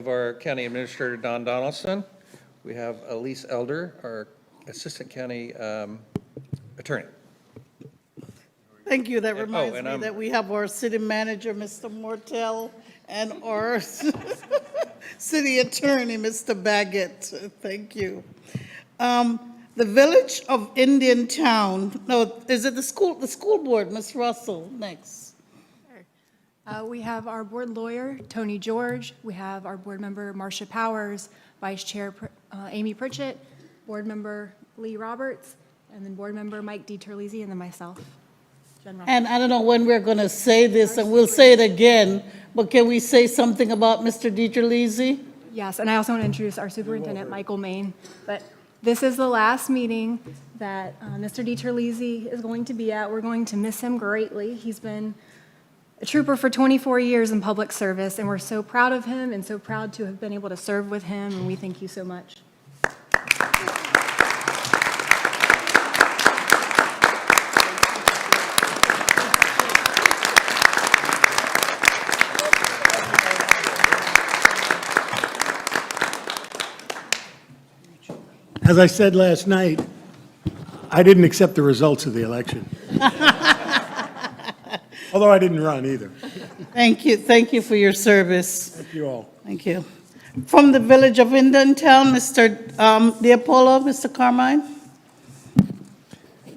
of our County Administrator, Don Donaldson. We have Elise Elder, our Assistant County Attorney. Thank you. That reminds and me I'm- that we have our city manager, Mr. Mortel, and our city attorney, Mr. Baggett. Thank you. The Village of Indian Town, no, is it the school board, Ms. Russell, next? We have our board lawyer, Tony George. We have our board member, Marcia Powers, Vice Chair Amy Pritchett, board member Lee Roberts, and then board member Mike DiTerlizzi, and then myself, Jen Russell. And I don't know when we're going to say this, and we'll say it again, but can we say something about Mr. DiTerlizzi? Yes, and I also want to introduce our superintendent, Michael Main. But this is the last meeting that Mr. DiTerlizzi is going to be at. We're going to miss him greatly. He's been a trooper for 24 years in public service, and we're so proud of him and so proud to have been able to serve with him, and we thank you so much. As I said last night, I didn't accept the results of the election. Although I didn't run either. Thank you for your service. Thank you all. Thank you. From the Village of Indian Town, Mr. Diapolo, Mr. Carmine?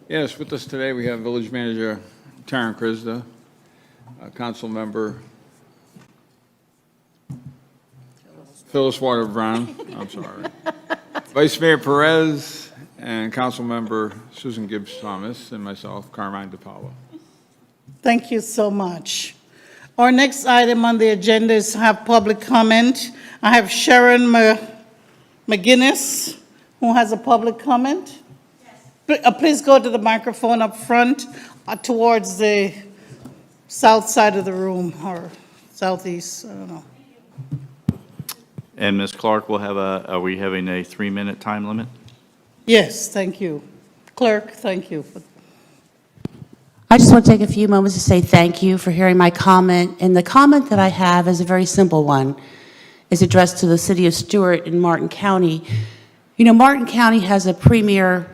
Yes, with us today, we have Village Manager Taryn Krista, Council Member Phyllis Water Brown, I'm sorry, Vice Mayor Perez, and Council Member Susan Gibbs Thomas, and myself, Carmine DiPaolo. Thank you so much. Our next item on the agenda is to have public comment. I have Sharon McGinnis, who has a public comment. Yes. Please go to the microphone up front towards the south side of the room, or southeast, I don't know. And Ms. Clark, are we having a 3-minute time limit? Yes, thank you. Clerk, thank you. I just want to take a few moments to say thank you for hearing my comment. And the comment that I have is a very simple one. It's addressed to the city of Stuart in Martin County. You know, Martin County has a premier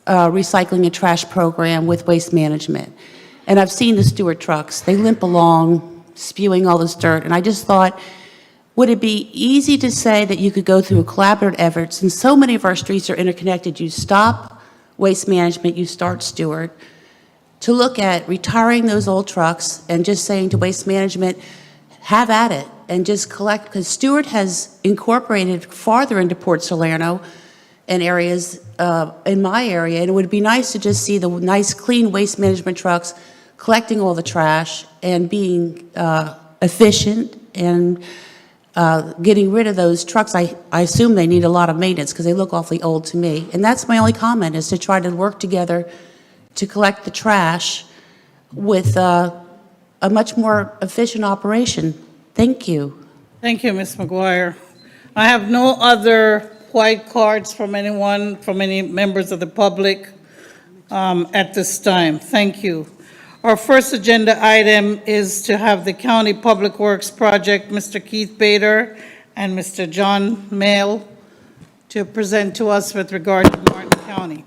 recycling and trash program with Waste Management. And I've seen the Stuart trucks. They limp along, spewing all this dirt. And I just thought, would it be easy to say that you could go through a collaborative effort, since so many of our streets are interconnected, you stop Waste Management, you start Stuart, to look at retiring those old trucks and just saying to Waste Management, have at it and just collect, because Stuart has incorporated farther into Port Salerno and areas in my area, and it would be nice to just see the nice, clean Waste Management trucks collecting all the trash and being efficient and getting rid of those trucks. I assume they need a lot of maintenance because they look awfully old to me. And that's my only comment, is to try to work together to collect the trash with a much more efficient operation. Thank you. Thank you, Ms. McGuire. I have no other white cards from anyone, from any members of the public at this time. Thank you. Our first agenda item is to have the County Public Works Project, Mr. Keith Bader and Mr. John Mayle, to present to us with regard to Martin County.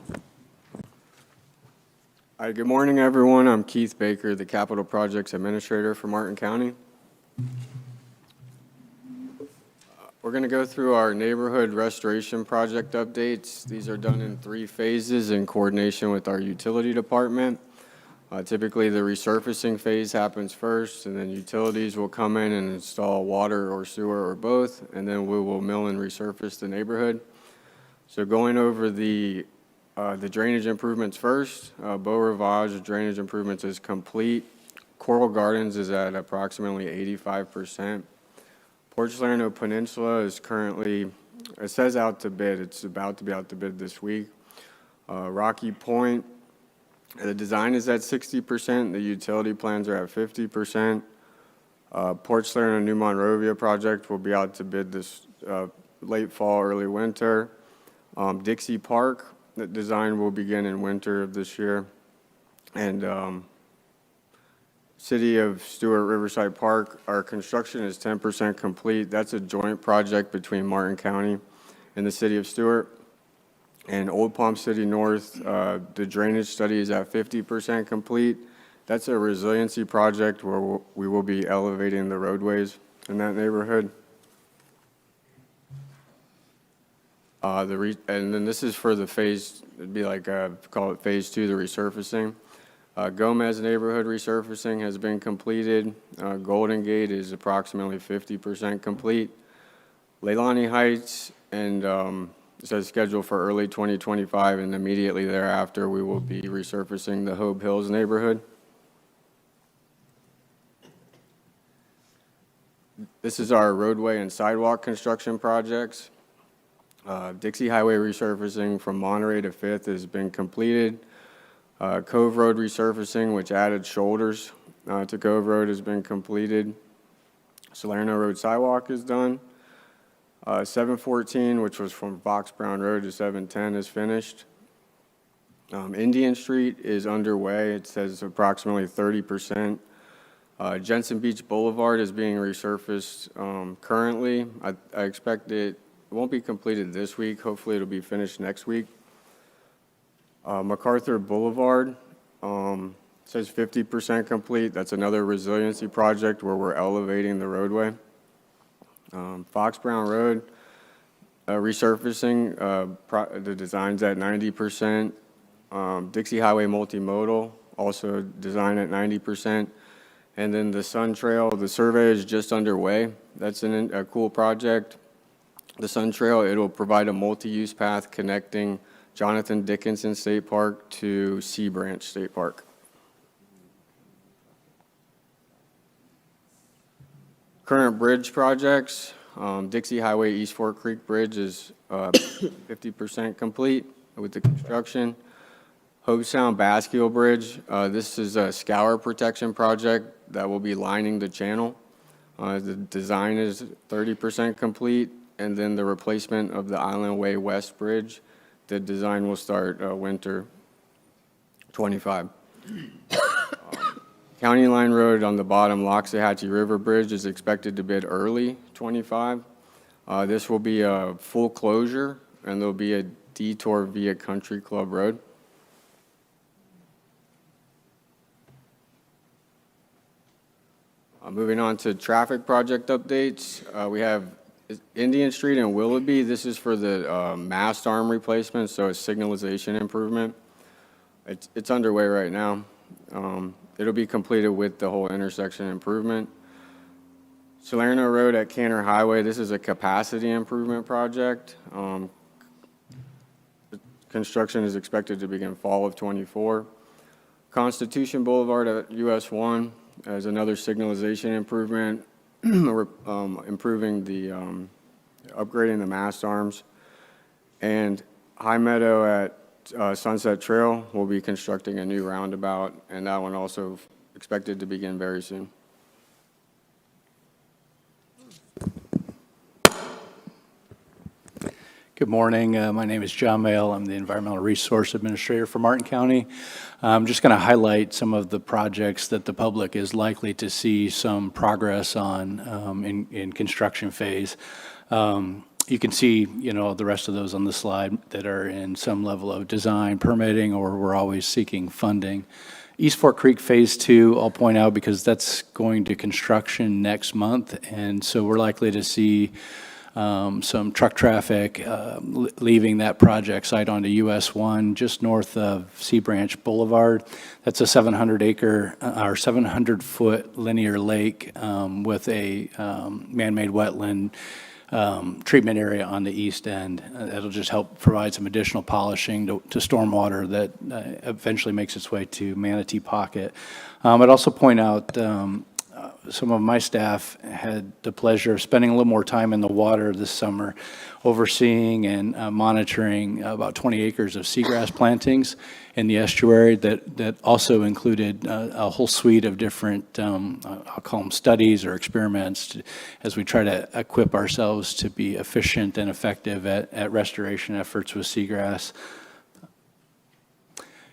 Hi, good morning, everyone. I'm Keith Baker, the Capital Projects Administrator for Martin County. We're going to go through our neighborhood restoration project updates. These are done in 3 phases in coordination with our utility department. Typically, the resurfacing phase happens first, and then utilities will come in and install water or sewer or both, and then we will mill and resurface the neighborhood. So going over the drainage improvements first, Beau Rivage drainage improvements is complete. Coral Gardens is at approximately 85%. Port Salerno Peninsula is currently, it says out to bid, it's about to be out to bid this week. Rocky Point, the design is at 60%, the utility plans are at 50%. Port Salerno New Monrovia project will be out to bid this late fall, early winter. Dixie Park, the design will begin in winter of this year. And City of Stewart Riverside Park, our construction is 10% complete. That's a joint project between Martin County and the City of Stewart. And Old Palm City North, the drainage study is at 50% complete. That's a resiliency project where we will be elevating the roadways in that neighborhood. And then this is for the phase, it'd be like, call it phase 2, the resurfacing. Gomez neighborhood resurfacing has been completed. Golden Gate is approximately 50% complete. Leilani Heights and it says scheduled for early 2025, and immediately thereafter, we will be resurfacing the Hobe Hills neighborhood. This is our roadway and sidewalk construction projects. Dixie Highway resurfacing from Monterey to 5th has been completed. Cove Road resurfacing, which added shoulders to Cove Road, has been completed. Salerno Road sidewalk is done. 714, which was from Fox Brown Road to 710, is finished. Indian Street is underway. It says approximately 30%. Jensen Beach Boulevard is being resurfaced currently. I expect it won't be completed this week. Hopefully, it'll be finished next week. MacArthur Boulevard says 50% complete. That's another resiliency project where we're elevating the roadway. Fox Brown Road resurfacing, the design's at 90%. Dixie Highway Multimodal, also designed at 90%. And then the Sun Trail, the survey is just underway. That's a cool project. The Sun Trail, it'll provide a multi-use path connecting Jonathan Dickinson State Park to Sea Branch State Park. Current bridge projects, Dixie Highway East Fork Creek Bridge is 50% complete with the construction. Hobe Sound Basquiat Bridge, this is a scour protection project that will be lining the channel. The design is 30% complete, and then the replacement of the Island Way West Bridge, the design will start winter 25. County Line Road on the bottom, Loxahatchee River Bridge, is expected to bid early 25. This will be a full closure, and there'll be a detour via Country Club Road. Moving on to traffic project updates, we have Indian Street and Willoughby. This is for the mast arm replacement, so a signalization improvement. It's underway right now. It'll be completed with the whole intersection improvement. Salerno Road at Canner Highway, this is a capacity improvement project. Construction is expected to begin fall of 24. Constitution Boulevard at US 1 as another signalization improvement. We're improving the, upgrading the mast arms. And High Meadow at Sunset Trail, we'll be constructing a new roundabout, and that one also expected to begin very soon. Good morning. My name is John Mayle. I'm the Environmental Resource Administrator for Martin County. I'm just going to highlight some of the projects that the public is likely to see some progress on in construction phase. You can see, the rest of those on the slide that are in some level of design, permitting, or we're always seeking funding. East Fork Creek Phase 2, I'll point out because that's going to construction next month, and so we're likely to see some truck traffic leaving that project site onto US 1 just north of Sea Branch Boulevard. That's a 700-acre or 700-foot linear lake with a man-made wetland treatment area on the east end. That'll just help provide some additional polishing to stormwater that eventually makes its way to Manatee Pocket. I'd also point out some of my staff had the pleasure of spending a little more time in the water this summer, overseeing and monitoring about 20 acres of seagrass plantings in the estuary that also included a whole suite of different, I'll call them studies or experiments, as we try to equip ourselves to be efficient and effective at restoration efforts with seagrass.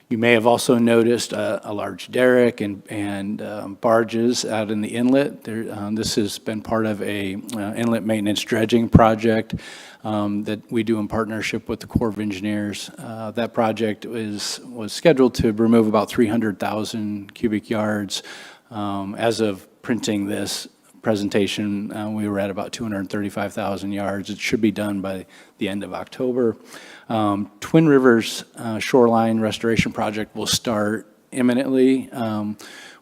You may have also noticed a large derrick and barges out in the inlet. This has been part of a inlet maintenance dredging project that we do in partnership with the Corps of Engineers. That project was scheduled to remove about 300,000 cubic yards. As of printing this presentation, we were at about 235,000 yards. It should be done by the end of October. Twin Rivers Shoreline Restoration Project will start imminently.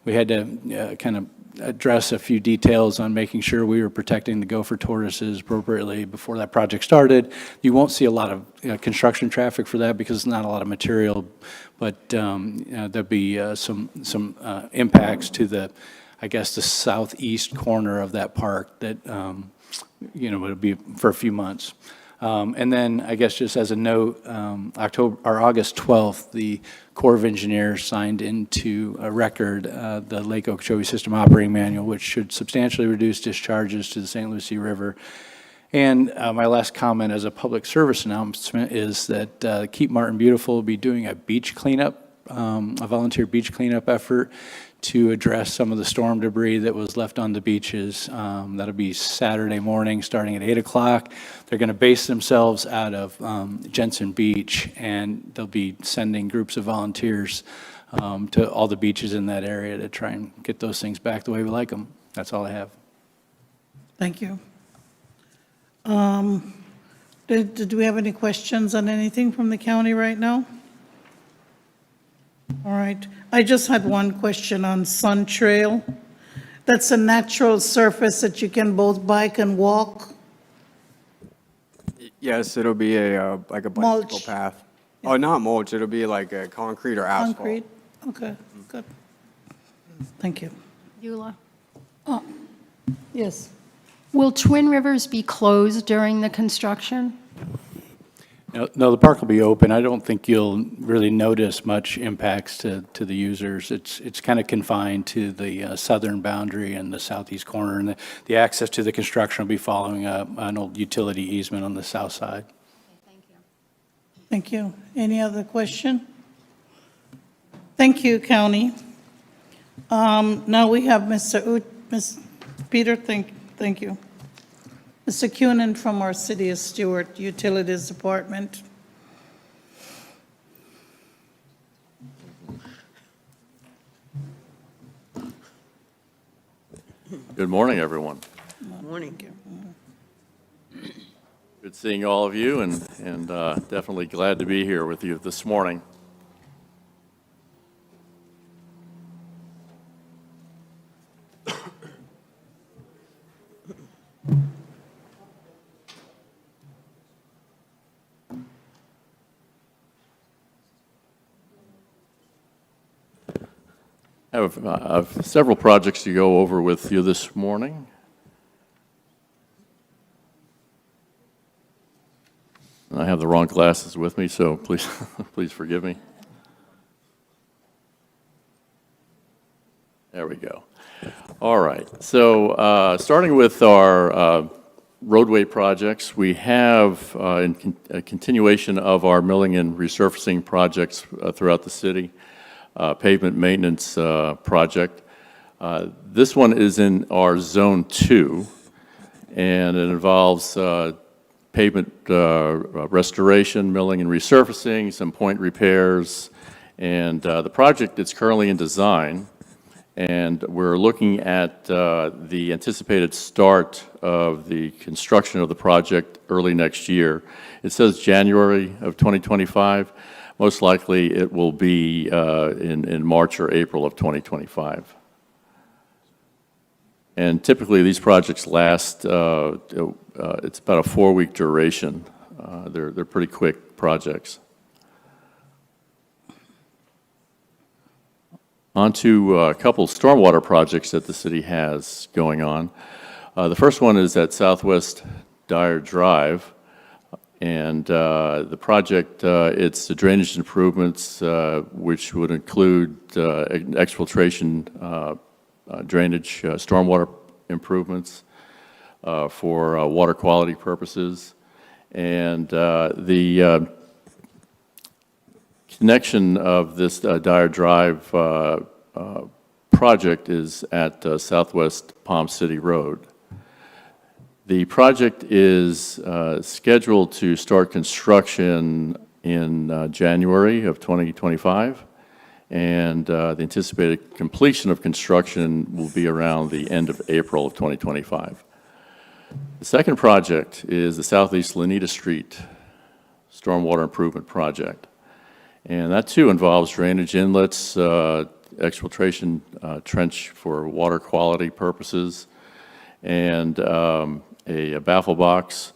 We had to kind of address a few details on making sure we were protecting the gopher tortoises appropriately before that project started. You won't see a lot of construction traffic for that because it's not a lot of material, but there'll be some impacts to the, I guess, the southeast corner of that park that, it'll be for a few months. And then, I guess, just as a note, August 12th, the Corps of Engineers signed into a record the Lake Okeechobee System Operating Manual, which should substantially reduce discharges to the St. Lucie River. And my last comment as a public service announcement is that Keep Martin Beautiful will be doing a beach cleanup, a volunteer beach cleanup effort to address some of the storm debris that was left on the beaches. That'll be Saturday morning, starting at 8 o'clock. They're going to base themselves out of Jensen Beach, and they'll be sending groups of volunteers to all the beaches in that area to try and get those things back the way we like them. That's all I have. Thank you. Did we have any questions on anything from the county right now? All right. I just had one question on Sun Trail. That's a natural surface that you can both bike and walk? Yes, it'll be like a bicycle Mulch. path. Oh, not mulch, it'll be like a concrete or asphalt. Concrete? Okay, good. Thank you. Eula. Yes. Will Twin Rivers be closed during the construction? No, the park will be open. I don't think you'll really notice much impacts to the users. It's kind of confined to the southern boundary and the southeast corner, and the access to the construction will be following an old utility easement on the south side. Thank you. Thank you. Any other question? Thank you, County. Now we have Ms. Peter, thank you. Mr. Cunin from our City of Stewart Utilities Department. Good morning, everyone. Morning. Good seeing all of you, and definitely glad to be here with you this morning. I have several projects to go over with you this morning. I have the wrong glasses with me, so please, please forgive me. There we go. All right. So starting with our roadway projects, we have a continuation of our milling and resurfacing projects throughout the city. Pavement maintenance project. This one is in our Zone 2, and it involves pavement restoration, milling and resurfacing, some point repairs, and the project is currently in design, and we're looking at the anticipated start of the construction of the project early next year. It says January of 2025. Most likely, it will be in March or April of 2025. And typically, these projects last, it's about a 4-week duration. They're pretty quick projects. On to a couple stormwater projects that the city has going on. The first one is at Southwest Dyer Drive. And the project, it's the drainage improvements, which would include exfiltration drainage, stormwater improvements for water quality purposes. And the connection of this Dyer Drive project is at Southwest Palm City Road. The project is scheduled to start construction in January of 2025, and the anticipated completion of construction will be around the end of April of 2025. The second project is the Southeast Lanita Street Stormwater Improvement Project, and that too involves drainage inlets, exfiltration trench for water quality purposes, and a baffle box.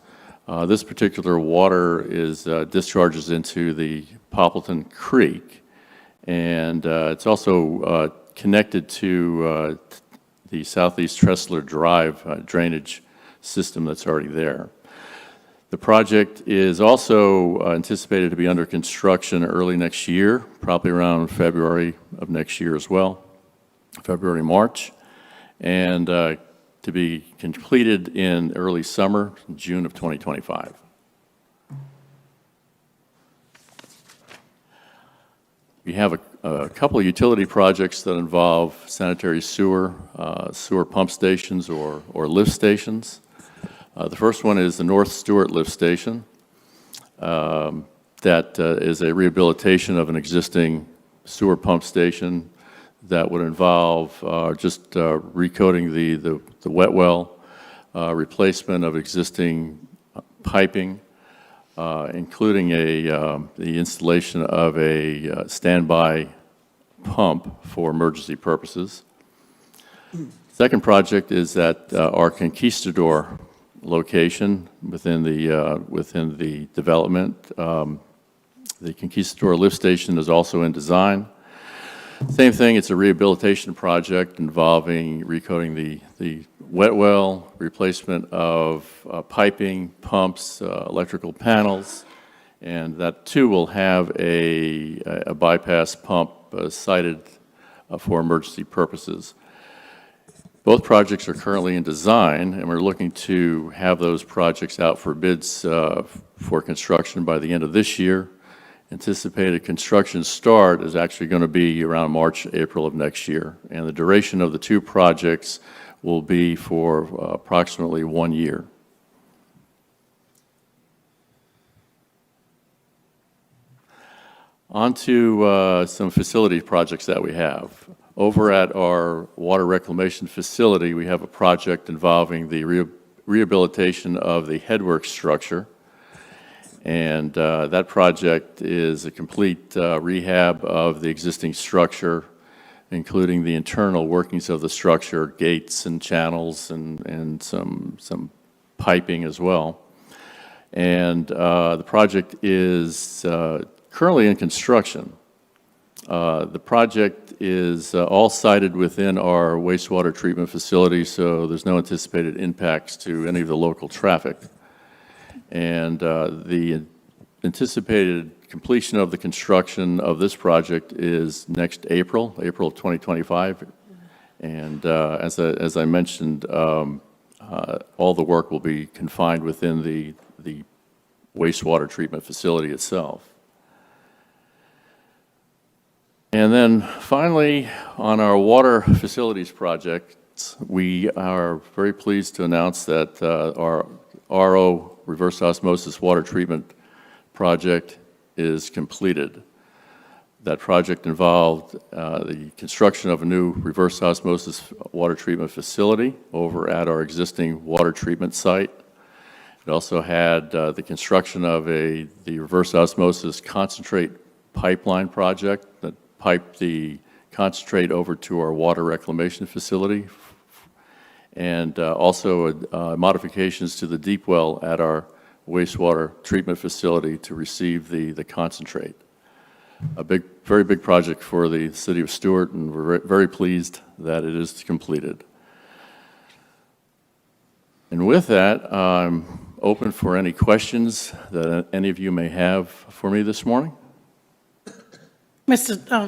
This particular water discharges into the Poppleton Creek, and it's also connected to the Southeast Tressler Drive drainage system that's already there. The project is also anticipated to be under construction early next year, probably around February of next year as well, February, March, and to be completed in early summer, June of 2025. We have a couple of utility projects that involve sanitary sewer, sewer pump stations or lift stations. The first one is the North Stewart Lift Station. That is a rehabilitation of an existing sewer pump station that would involve just recoating the wet well, replacement of existing piping, including the installation of a standby pump for emergency purposes. Second project is at our Conquistador location within the development. The Conquistador lift station is also in design. Same thing, it's a rehabilitation project involving recoating the wet well, replacement of piping, pumps, electrical panels, and that too will have a bypass pump sited for emergency purposes. Both projects are currently in design, and we're looking to have those projects out for bids for construction by the end of this year. Anticipated construction start is actually going to be around March, April of next year, and the duration of the two projects will be for approximately 1 year. On to some facility projects that we have. Over at our water reclamation facility, we have a project involving the rehabilitation of the headwork structure. And that project is a complete rehab of the existing structure, including the internal workings of the structure, gates and channels and some piping as well. And the project is currently in construction. The project is all sited within our wastewater treatment facility, so there's no anticipated impacts to any of the local traffic. And the anticipated completion of the construction of this project is next April of 2025. And as I mentioned, all the work will be confined within the wastewater treatment facility itself. And then finally, on our water facilities projects, we are very pleased to announce that our RO, reverse osmosis water treatment project, is completed. That project involved the construction of a new reverse osmosis water treatment facility over at our existing water treatment site. It also had the construction of the reverse osmosis concentrate pipeline project that piped the concentrate over to our water reclamation facility, and also modifications to the deep well at our wastewater treatment facility to receive the concentrate. A very big project for the city of Stuart, and we're very pleased that it is completed. And with that, I'm open for any questions that any of you may have for me this morning.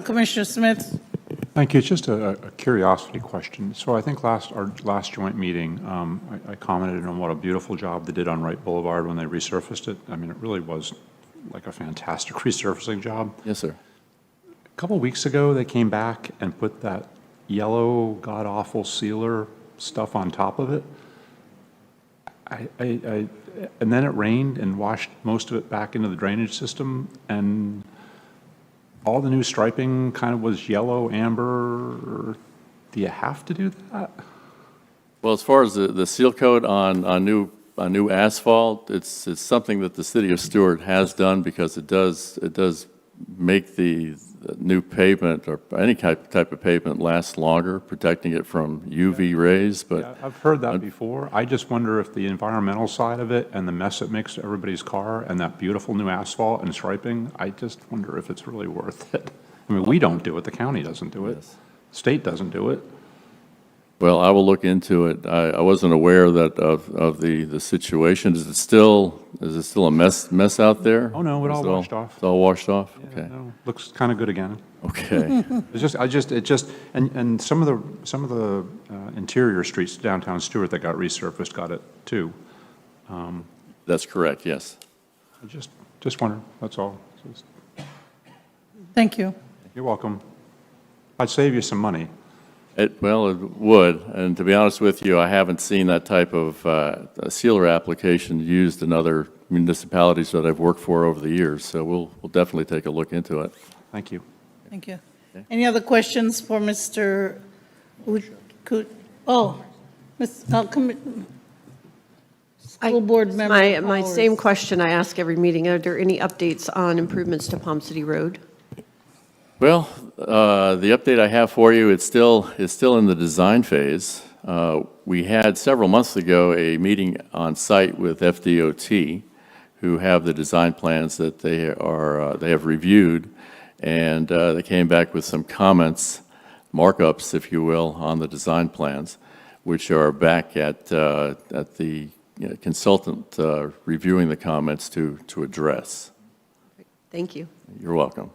Commissioner Smith. Thank you. It's just a curiosity question. So I think our last joint meeting, I commented on what a beautiful job they did on Wright Boulevard when they resurfaced it. I mean, it really was like a fantastic resurfacing job. Yes, sir. A couple weeks ago, they came back and put that yellow, god-awful sealer stuff on top of it. And then it rained and washed most of it back into the drainage system, and all the new striping kind of was yellow, amber. Do you have to do that? Well, as far as the seal coat on new asphalt, it's something that the city of Stewart has done because it does make the new pavement or any type of pavement last longer, protecting it from UV rays, but. Yeah, I've heard that before. I just wonder if the environmental side of it and the mess it makes to everybody's car and that beautiful new asphalt and striping, I just wonder if it's really worth it. I mean, we don't do it, the county doesn't do it, state doesn't do it. Well, I will look into it. I wasn't aware that of the situation. Is it still a mess out there? Oh, no, it all washed off. It's all washed off? Yeah, Okay. no, looks kind of good again. Okay. And some of the interior streets downtown Stewart that got resurfaced got it too. That's correct, yes. I just wonder, that's all. Thank you. You're welcome. I'd save you some money. Well, it would, and to be honest with you, I haven't seen that type of sealer application used in other municipalities that I've worked for over the years, so we'll definitely take a look into it. Thank you. Thank you. Any other questions for Mr. Oh, School Board Member My same Powers. question I ask every meeting, are there any updates on improvements to Palm City Road? Well, the update I have for you, it's still in the design phase. We had several months ago a meeting on site with FDOT, who have the design plans that they have reviewed, and they came back with some comments, markups, if you will, on the design plans, which are back at the consultant reviewing the comments to address. Thank you. You're welcome.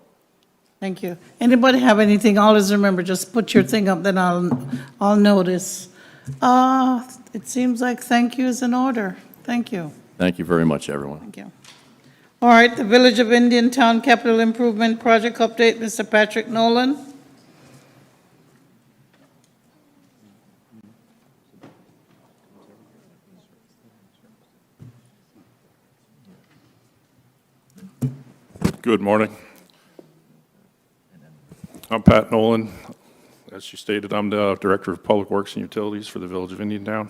Thank you. Anybody have anything? Always remember, just put your thing up, then I'll notice. It seems like thank you is in order. Thank you. Thank you very much, everyone. Thank you. All right, the Village of Indian Town Capital Improvement Project update, Mr. Patrick Nolan. Good morning. I'm Pat Nolan. As you stated, I'm the Director of Public Works and Utilities for the Village of Indiantown.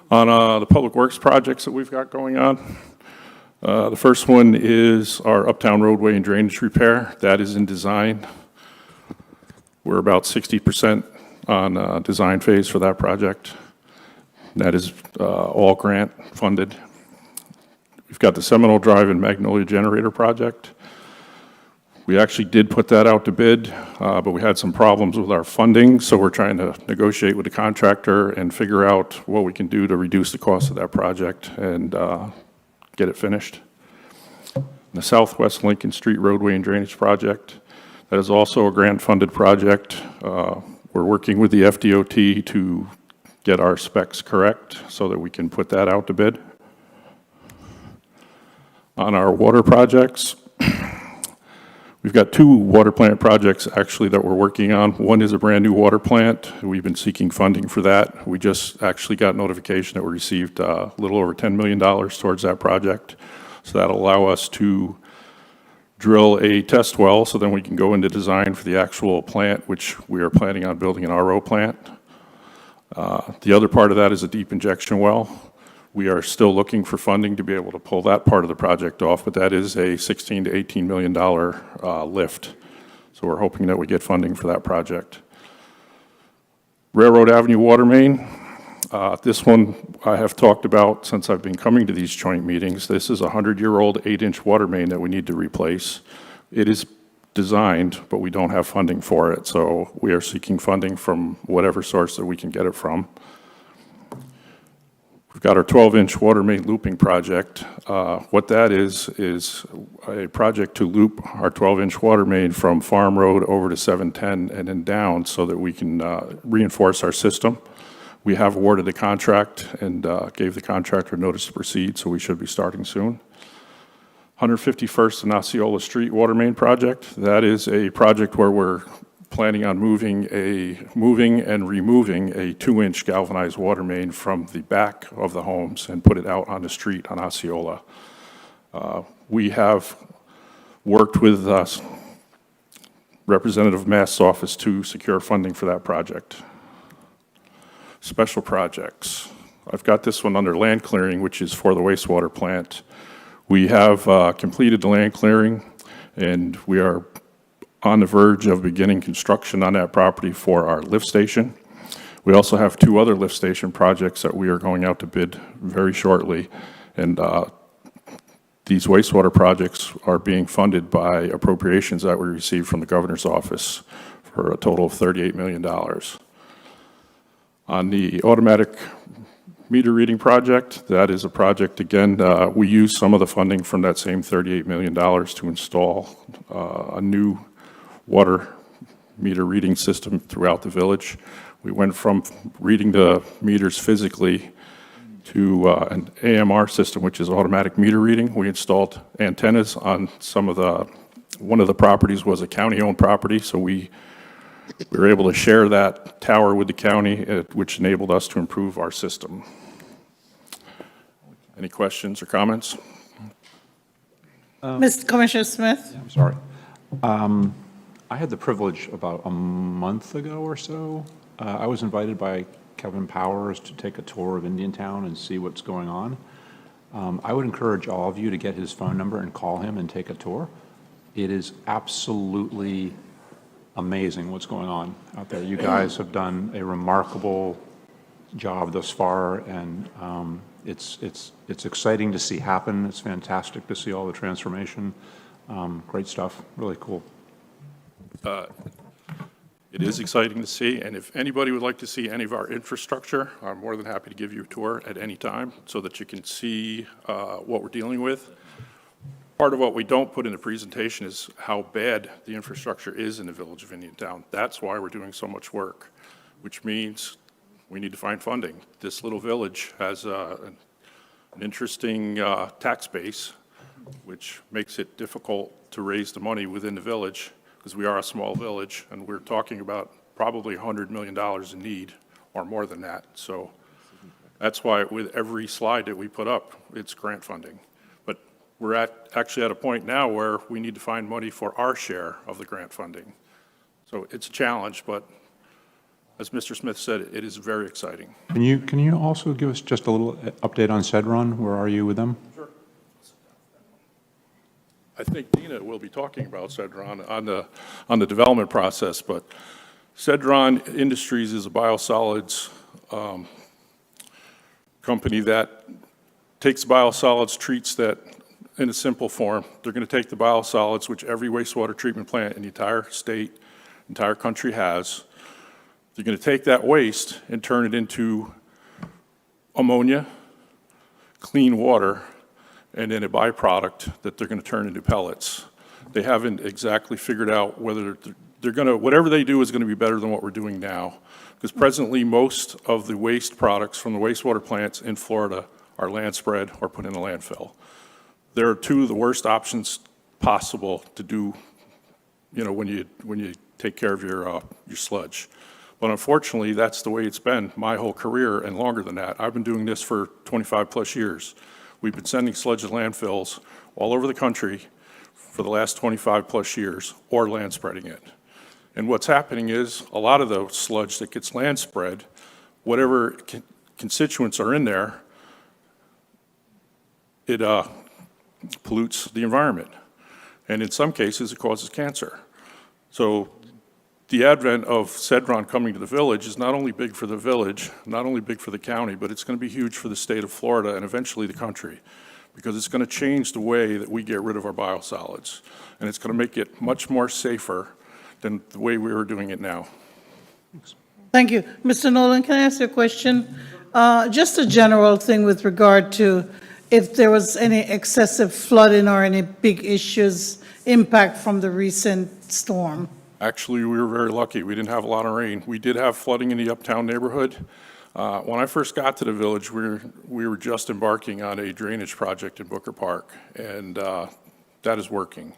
On the public works projects that we've got going on, the first one is our uptown roadway and drainage repair. That is in design. We're about 60% on design phase for that project. That is all grant funded. We've got the Seminole Drive and Magnolia Generator project. We actually did put that out to bid, but we had some problems with our funding, so we're trying to negotiate with the contractor and figure out what we can do to reduce the cost of that project and get it finished. The Southwest Lincoln Street Roadway and Drainage Project, that is also a grant-funded project. We're working with the FDOT to get our specs correct so that we can put that out to bid. On our water projects, we've got two water plant projects actually that we're working on. One is a brand new water plant. We've been seeking funding for that. We just actually got notification that we received a little over $10 million towards that project. So that'll allow us to drill a test well so then we can go into design for the actual plant, which we are planning on building an RO plant. The other part of that is a deep injection well. We are still looking for funding to be able to pull that part of the project off, but that is a $16 to $18 million lift. So we're hoping that we get funding for that project. Railroad Avenue Water Main. This one I have talked about since I've been coming to these joint meetings. This is a 100-year-old 8-inch water main that we need to replace. It is designed, but we don't have funding for it. So we are seeking funding from whatever source that we can get it from. We've got our 12-inch water main looping project. What that is a project to loop our 12-inch water main from Farm Road over to 710 and then down so that we can reinforce our system. We have awarded the contract and gave the contractor notice to proceed, so we should be starting soon. 151st and Osceola Street Water Main Project. That is a project where we're planning on moving and removing a 2-inch galvanized water main from the back of the homes and put it out on the street on Osceola. We have worked with Representative Mast's office to secure funding for that project. Special projects. I've got this one under land clearing, which is for the wastewater plant. We have completed the land clearing, and we are on the verge of beginning construction on that property for our lift station. We also have 2 other lift station projects that we are going out to bid very shortly, and these wastewater projects are being funded by appropriations that we received from the governor's office for a total of $38 million. On the automatic meter reading project, that is a project, again, we used some of the funding from that same $38 million to install a new water meter reading system throughout the village. We went from reading the meters physically to an AMR system, which is automatic meter reading. We installed antennas on one of the properties was a county-owned property, so we were able to share that tower with the county, which enabled us to improve our system. Any questions or comments? Mr. Commissioner Smith? I'm sorry. I had the privilege about a month ago or so. I was invited by Kevin Powers to take a tour of Indiantown and see what's going on. I would encourage all of you to get his phone number and call him and take a tour. It is absolutely amazing what's going on out there. You guys have done a remarkable job thus far, and it's exciting to see happen. It's fantastic to see all the transformation. Great stuff, really cool. It is exciting to see, and if anybody would like to see any of our infrastructure, I'm more than happy to give you a tour at any time so that you can see what we're dealing with. Part of what we don't put in the presentation is how bad the infrastructure is in the village of Indiantown. That's why we're doing so much work, which means we need to find funding. This little village has an interesting tax base, which makes it difficult to raise the money within the village, because we are a small village, and we're talking about probably $100 million in need, or more than that. So that's why with every slide that we put up, it's grant funding. But we're actually at a point now where we need to find money for our share of the grant funding. So it's a challenge, but as Mr. Smith said, it is very exciting. Can you also give us just a little update on Cedron? Where are you with them? Sure. I think Dina will be talking about Cedron on the development process, but Cedron Industries is a biosolids company that takes biosolids, treats that in a simple form. They're going to take the biosolids, which every wastewater treatment plant in the entire state, entire country has. They're going to take that waste and turn it into ammonia, clean water, and then a byproduct that they're going to turn into pellets. They haven't exactly figured out whether they're going to, whatever they do is going to be better than what we're doing now. Because presently, most of the waste products from the wastewater plants in Florida are land spread or put in a landfill. There are 2 of the worst options possible to do, when you take care of your sludge. But unfortunately, that's the way it's been my whole career and longer than that. I've been doing this for 25 plus years. We've been sending sludge to landfills all over the country for the last 25 plus years, or land spreading it. And what's happening is a lot of the sludge that gets land spread, whatever constituents are in there, it pollutes the environment. And in some cases, it causes cancer. So the advent of Cedron coming to the village is not only big for the village, not only big for the county, but it's going to be huge for the state of Florida and eventually the country, because it's going to change the way that we get rid of our biosolids. And it's going to make it much more safer than the way we were doing it now. Thank you. Mr. Nolan, can I ask you a question? Just a general thing with regard to if there was any excessive flooding or any big issues, impact from the recent storm. Actually, we were very lucky. We didn't have a lot of rain. We did have flooding in the uptown neighborhood. When I first got to the village, we were just embarking on a drainage project in Booker Park. And That is working.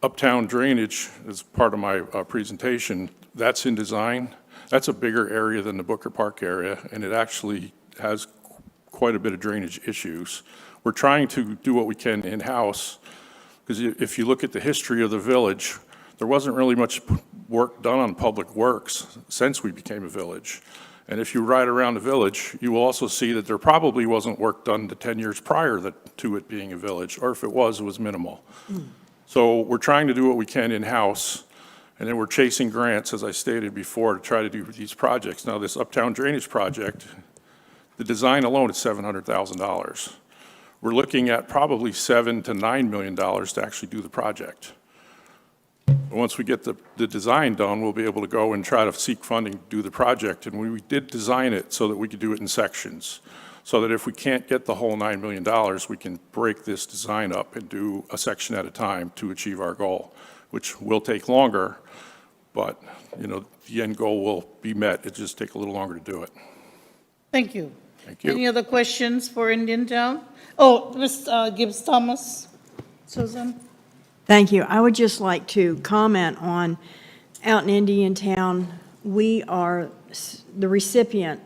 Uptown drainage is part of my presentation. That's in design. That's a bigger area than the Booker Park area, and it actually has quite a bit of drainage issues. We're trying to do what we can in-house, because if you look at the history of the village, there wasn't really much work done on public works since we became a village. And if you ride around the village, you will also see that there probably wasn't work done the 10 years prior to it being a village, or if it was minimal. So we're trying to do what we can in-house, and then we're chasing grants, as I stated before, to try to do these projects. Now, this Uptown Drainage project, the design alone is $700,000. We're looking at probably $7 to $9 million to actually do the project. Once we get the design done, we'll be able to go and try to seek funding to do the project. And we did design it so that we could do it in sections, so that if we can't get the whole $9 million, we can break this design up and do a section at a time to achieve our goal, which will take longer, but, you know, the end goal will be met. It just take a little longer to do it. Thank you. Thank you. Any other questions for Indiantown? Oh, Ms. Gibbs Thomas, Susan? Thank you. I would just like to comment on, out in Indiantown, we are the recipient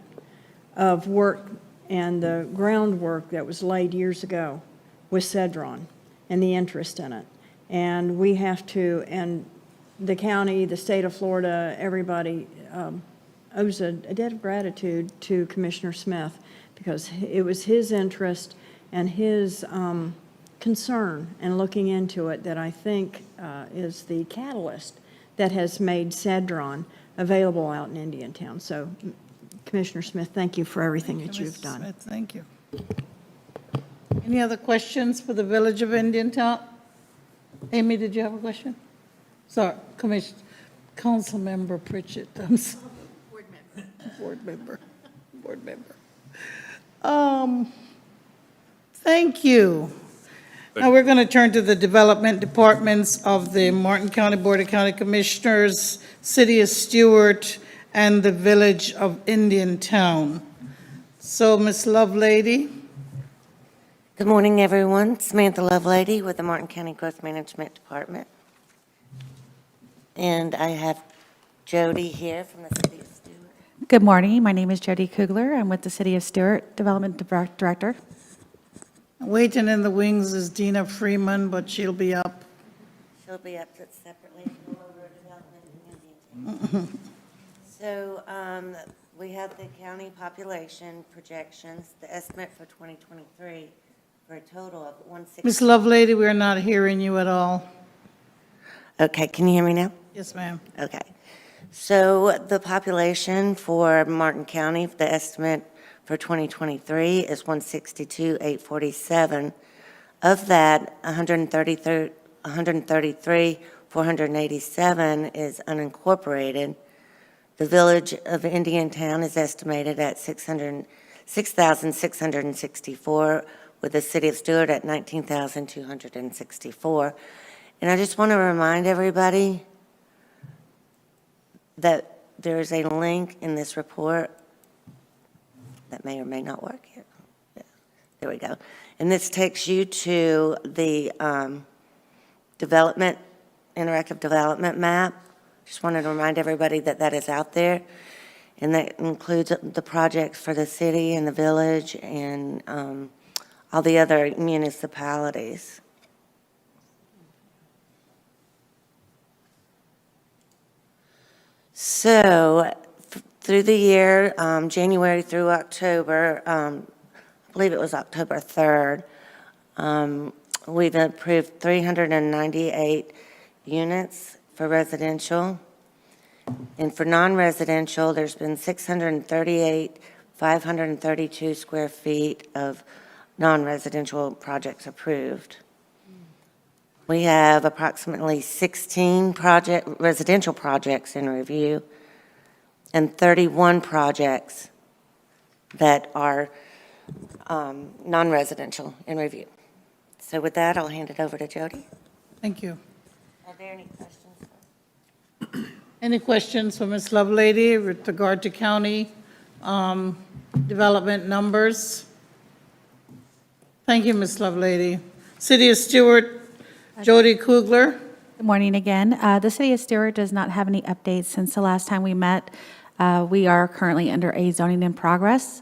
of work and the groundwork that was laid years ago with Cedron and the interest in it. And we have to, and the county, the state of Florida, everybody owes a debt of gratitude to Commissioner Smith, because it was his interest and his concern and looking into it that I think is the catalyst that has made Cedron available out in Indiantown. So, Commissioner Smith, thank you for everything that you've done. Smith, thank you. Any other questions for the Village of Indiantown? Amy, did you have a question? Sorry, Councilmember Pritchett, I'm sorry. Board member. Thank you. Now we're going to turn to the development departments of the Martin County Board of County Commissioners, City of Stewart, and the Village of Indiantown. So, Ms. Lovelady. Good morning, everyone. Samantha Lovelady with the Martin County Growth Management Department. And I have Jody here from the City of Stewart. Good morning. My name is Jody Kugler. I'm with the City of Stewart Development Director. Waiting in the wings is Dina Freeman, but she'll be up. She'll be up separately. So we have the county population projections, the estimate for 2023 for a total of 160. Ms. Lovelady, we're not hearing you at all. Okay, can you hear me now? Yes, ma'am. Okay. So the population for Martin County, the estimate for 2023 is 162,847. Of that, 133,487 is unincorporated. The Village of Indiantown is estimated at 6,664, with the City of Stewart at 19,264. And I just want to remind everybody that there is a link in this report that may or may not work here. Yeah, there we go. And this takes you to the interactive development map. Just wanted to remind everybody that that is out there. And that includes the projects for the city and the village and all the other municipalities. So through the year, January through October, I believe it was October 3rd, we've approved 398 units for residential. And for non-residential, there's been 532 square feet of non-residential projects approved. We have approximately 16 residential projects in review and 31 projects that are non-residential in review. So with that, I'll hand it over to Jody. Thank you. Are there any questions? Any questions for Ms. Lovelady with regard to county development numbers? Thank you, Ms. Lovelady. City of Stewart, Jody Kugler. Good morning again. The City of Stewart does not have any updates since the last time we met. We are currently under a zoning in progress.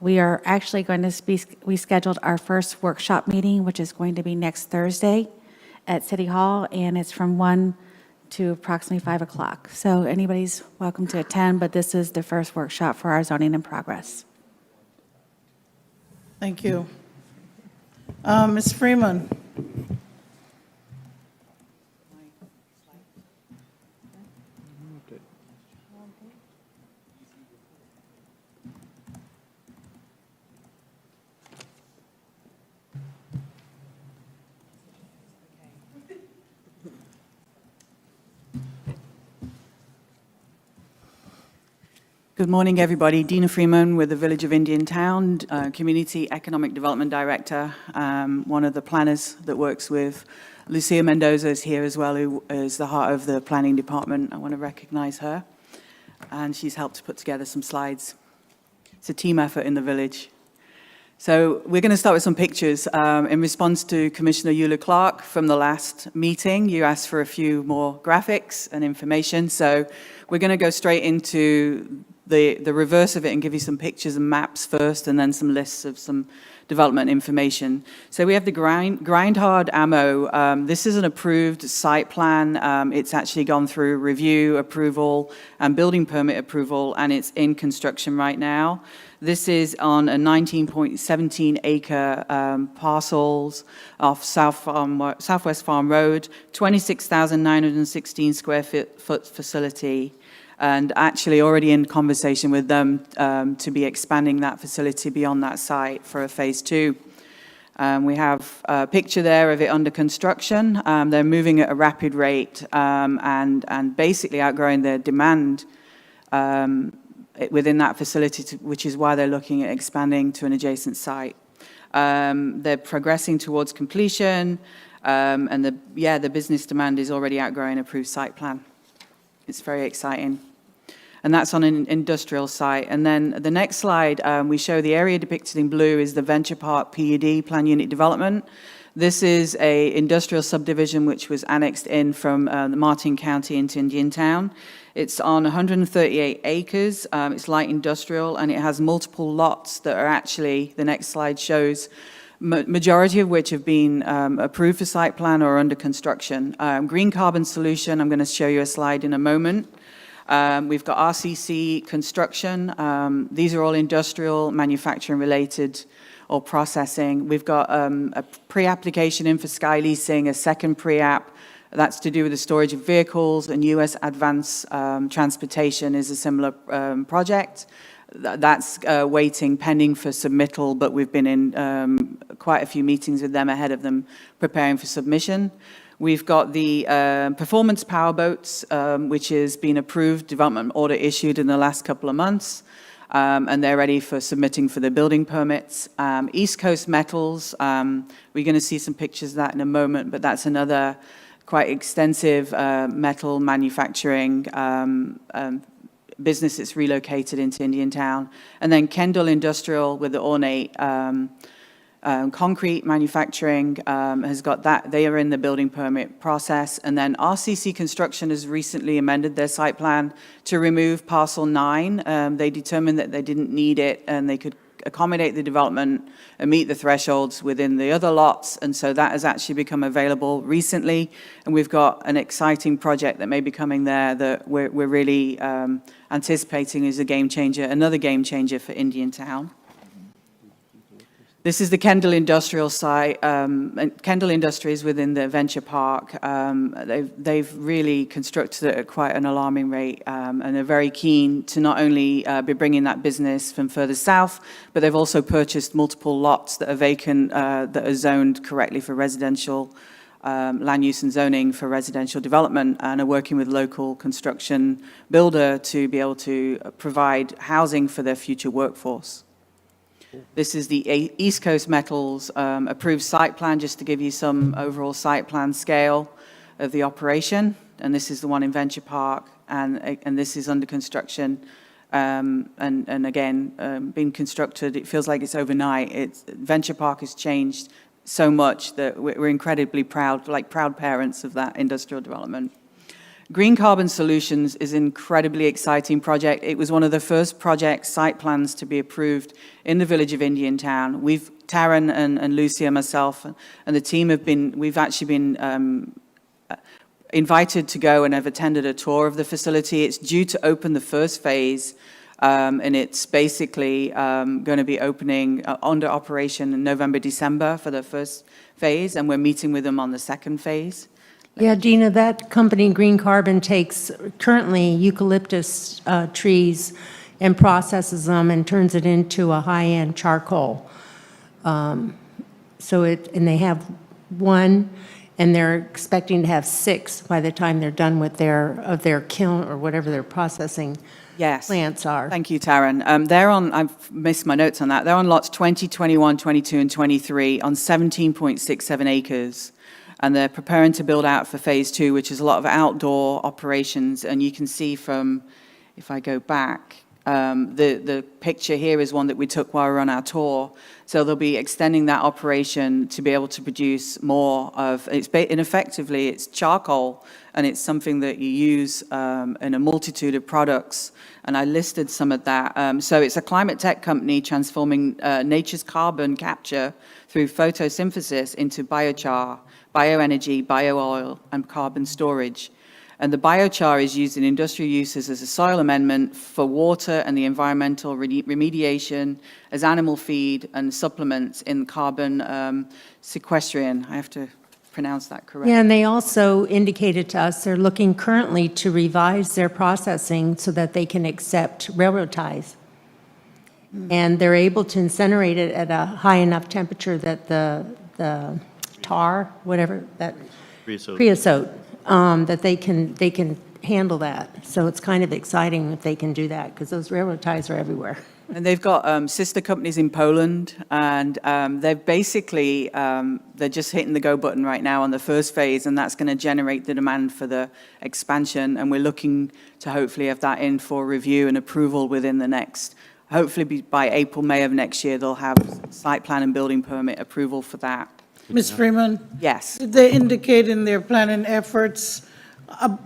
We are actually going to we scheduled our first workshop meeting, which is going to be next Thursday at City Hall, and it's from 1 to approximately 5 o'clock. So anybody's welcome to attend, but this is the first workshop for our zoning in progress. Thank you. Ms. Freeman. Good morning, everybody. Dina Freeman with the Village of Indian Town, Community Economic Development Director, one of the planners that works with Lucia Mendoza is here as well, who is the heart of the planning department. I want to recognize her. And she's helped to put together some slides. It's a team effort in the village. So we're going to start with some pictures. In response to Commissioner Eula Clark from the last meeting, you asked for a few more graphics and information. So we're going to go straight into the reverse of it and give you some pictures and maps first, and then some lists of some development information. So we have the grind hard ammo. This is an approved site plan. It's actually gone through review, approval, and building permit approval, and it's in construction right now. This is on a 19.17 acre parcels off Southwest Farm Road, 26,916 square foot facility. And actually already in conversation with them to be expanding that facility beyond that site for a phase 2. We have a picture there of it under construction. They're moving at a rapid rate and basically outgrowing their demand within that facility, which is why they're looking at expanding to an adjacent site. They're progressing towards completion, and the business demand is already outgrowing approved site plan. It's very exciting. And that's on an industrial site. And then the next slide, we show the area depicted in blue is the Venture Park PUD, Plan Unit Development. This is a industrial subdivision which was annexed in from the Martin County into Indian Town. It's on 138 acres. It's light industrial, and it has multiple lots that are actually, the next slide shows, majority of which have been approved for site plan or under construction. Green Carbon Solution, I'm going to show you a slide in a moment. We've got RCC construction. These are all industrial, manufacturing related or processing. We've got a pre-application in for Sky Leasing, a second pre-app. That's to do with the storage of vehicles, and US Advanced Transportation is a similar project. That's waiting, pending for submittal, but we've been in quite a few meetings with them ahead of them preparing for submission. We've got the performance powerboats, which has been approved, development order issued in the last couple of months, and they're ready for submitting for the building permits. East Coast Metals, we're going to see some pictures of that in a moment, but that's another quite extensive metal manufacturing business that's relocated into Indian Town. And then Kendall Industrial with the ornate concrete manufacturing has got that. They are in the building permit process. And then RCC Construction has recently amended their site plan to remove parcel 9. They determined that they didn't need it and they could accommodate the development and meet the thresholds within the other lots. And so that has actually become available recently. And we've got an exciting project that may be coming there that we're really anticipating is a game changer, another game changer for Indian Town. This is the Kendall Industrial site. Kendall Industries within the Venture Park. They've really constructed it at quite an alarming rate and are very keen to not only be bringing that business from further south, but they've also purchased multiple lots that are vacant, that are zoned correctly for residential land use and zoning for residential development, and are working with local construction builder to be able to provide housing for their future workforce. This is the East Coast Metals approved site plan, just to give you some overall site plan scale of the operation. And this is the one in Venture Park, and this is under construction. And again, being constructed, it feels like it's overnight. Venture Park has changed so much that we're incredibly proud, like proud parents of that industrial development. Green Carbon Solutions is an incredibly exciting project. It was one of the first project site plans to be approved in the village of Indiantown. Taryn and Lucy and myself and the team we've actually been invited to go and have attended a tour of the facility. It's due to open the first phase, and it's basically going to be opening under operation in November, December for the first phase, and we're meeting with them on the second phase. Yeah, Gina, that company, Green Carbon, takes currently eucalyptus trees and processes them and turns it into a high-end charcoal. And they have one, and they're expecting to have 6 by the time they're done with their kiln or whatever their processing plants are. Thank you, Taryn. They're on, I've missed my notes on that. They're on lots 20, 21, 22, and 23 on 17.67 acres. And they're preparing to build out for phase 2, which is a lot of outdoor operations. And you can see from, if I go back, the picture here is one that we took while we were on our tour. So they'll be extending that operation to be able to produce more of, and effectively it's charcoal, and it's something that you use in a multitude of products. And I listed some of that. So it's a climate tech company transforming nature's carbon capture through photosynthesis into biochar, bioenergy, bio-oil, and carbon storage. And the biochar is used in industrial uses as a soil amendment for water and the environmental remediation, as animal feed and supplements in carbon sequestration. I have to pronounce that correctly. Yeah, and they also indicated to us they're looking currently to revise their processing so that they can accept railroad ties. And they're able to incinerate it at a high enough temperature that the tar, whatever, that creosote, that they can handle that. So it's kind of exciting if they can do that, because those railroad ties are everywhere. And they've got sister companies in Poland, and they're basically, they're just hitting the go button right now on the first phase, and that's going to generate the demand for the expansion. And we're looking to hopefully have that in for review and approval within the next, hopefully by April, May of next year, they'll have site plan and building permit approval for that. Ms. Freeman? Yes. Did they indicate in their planning efforts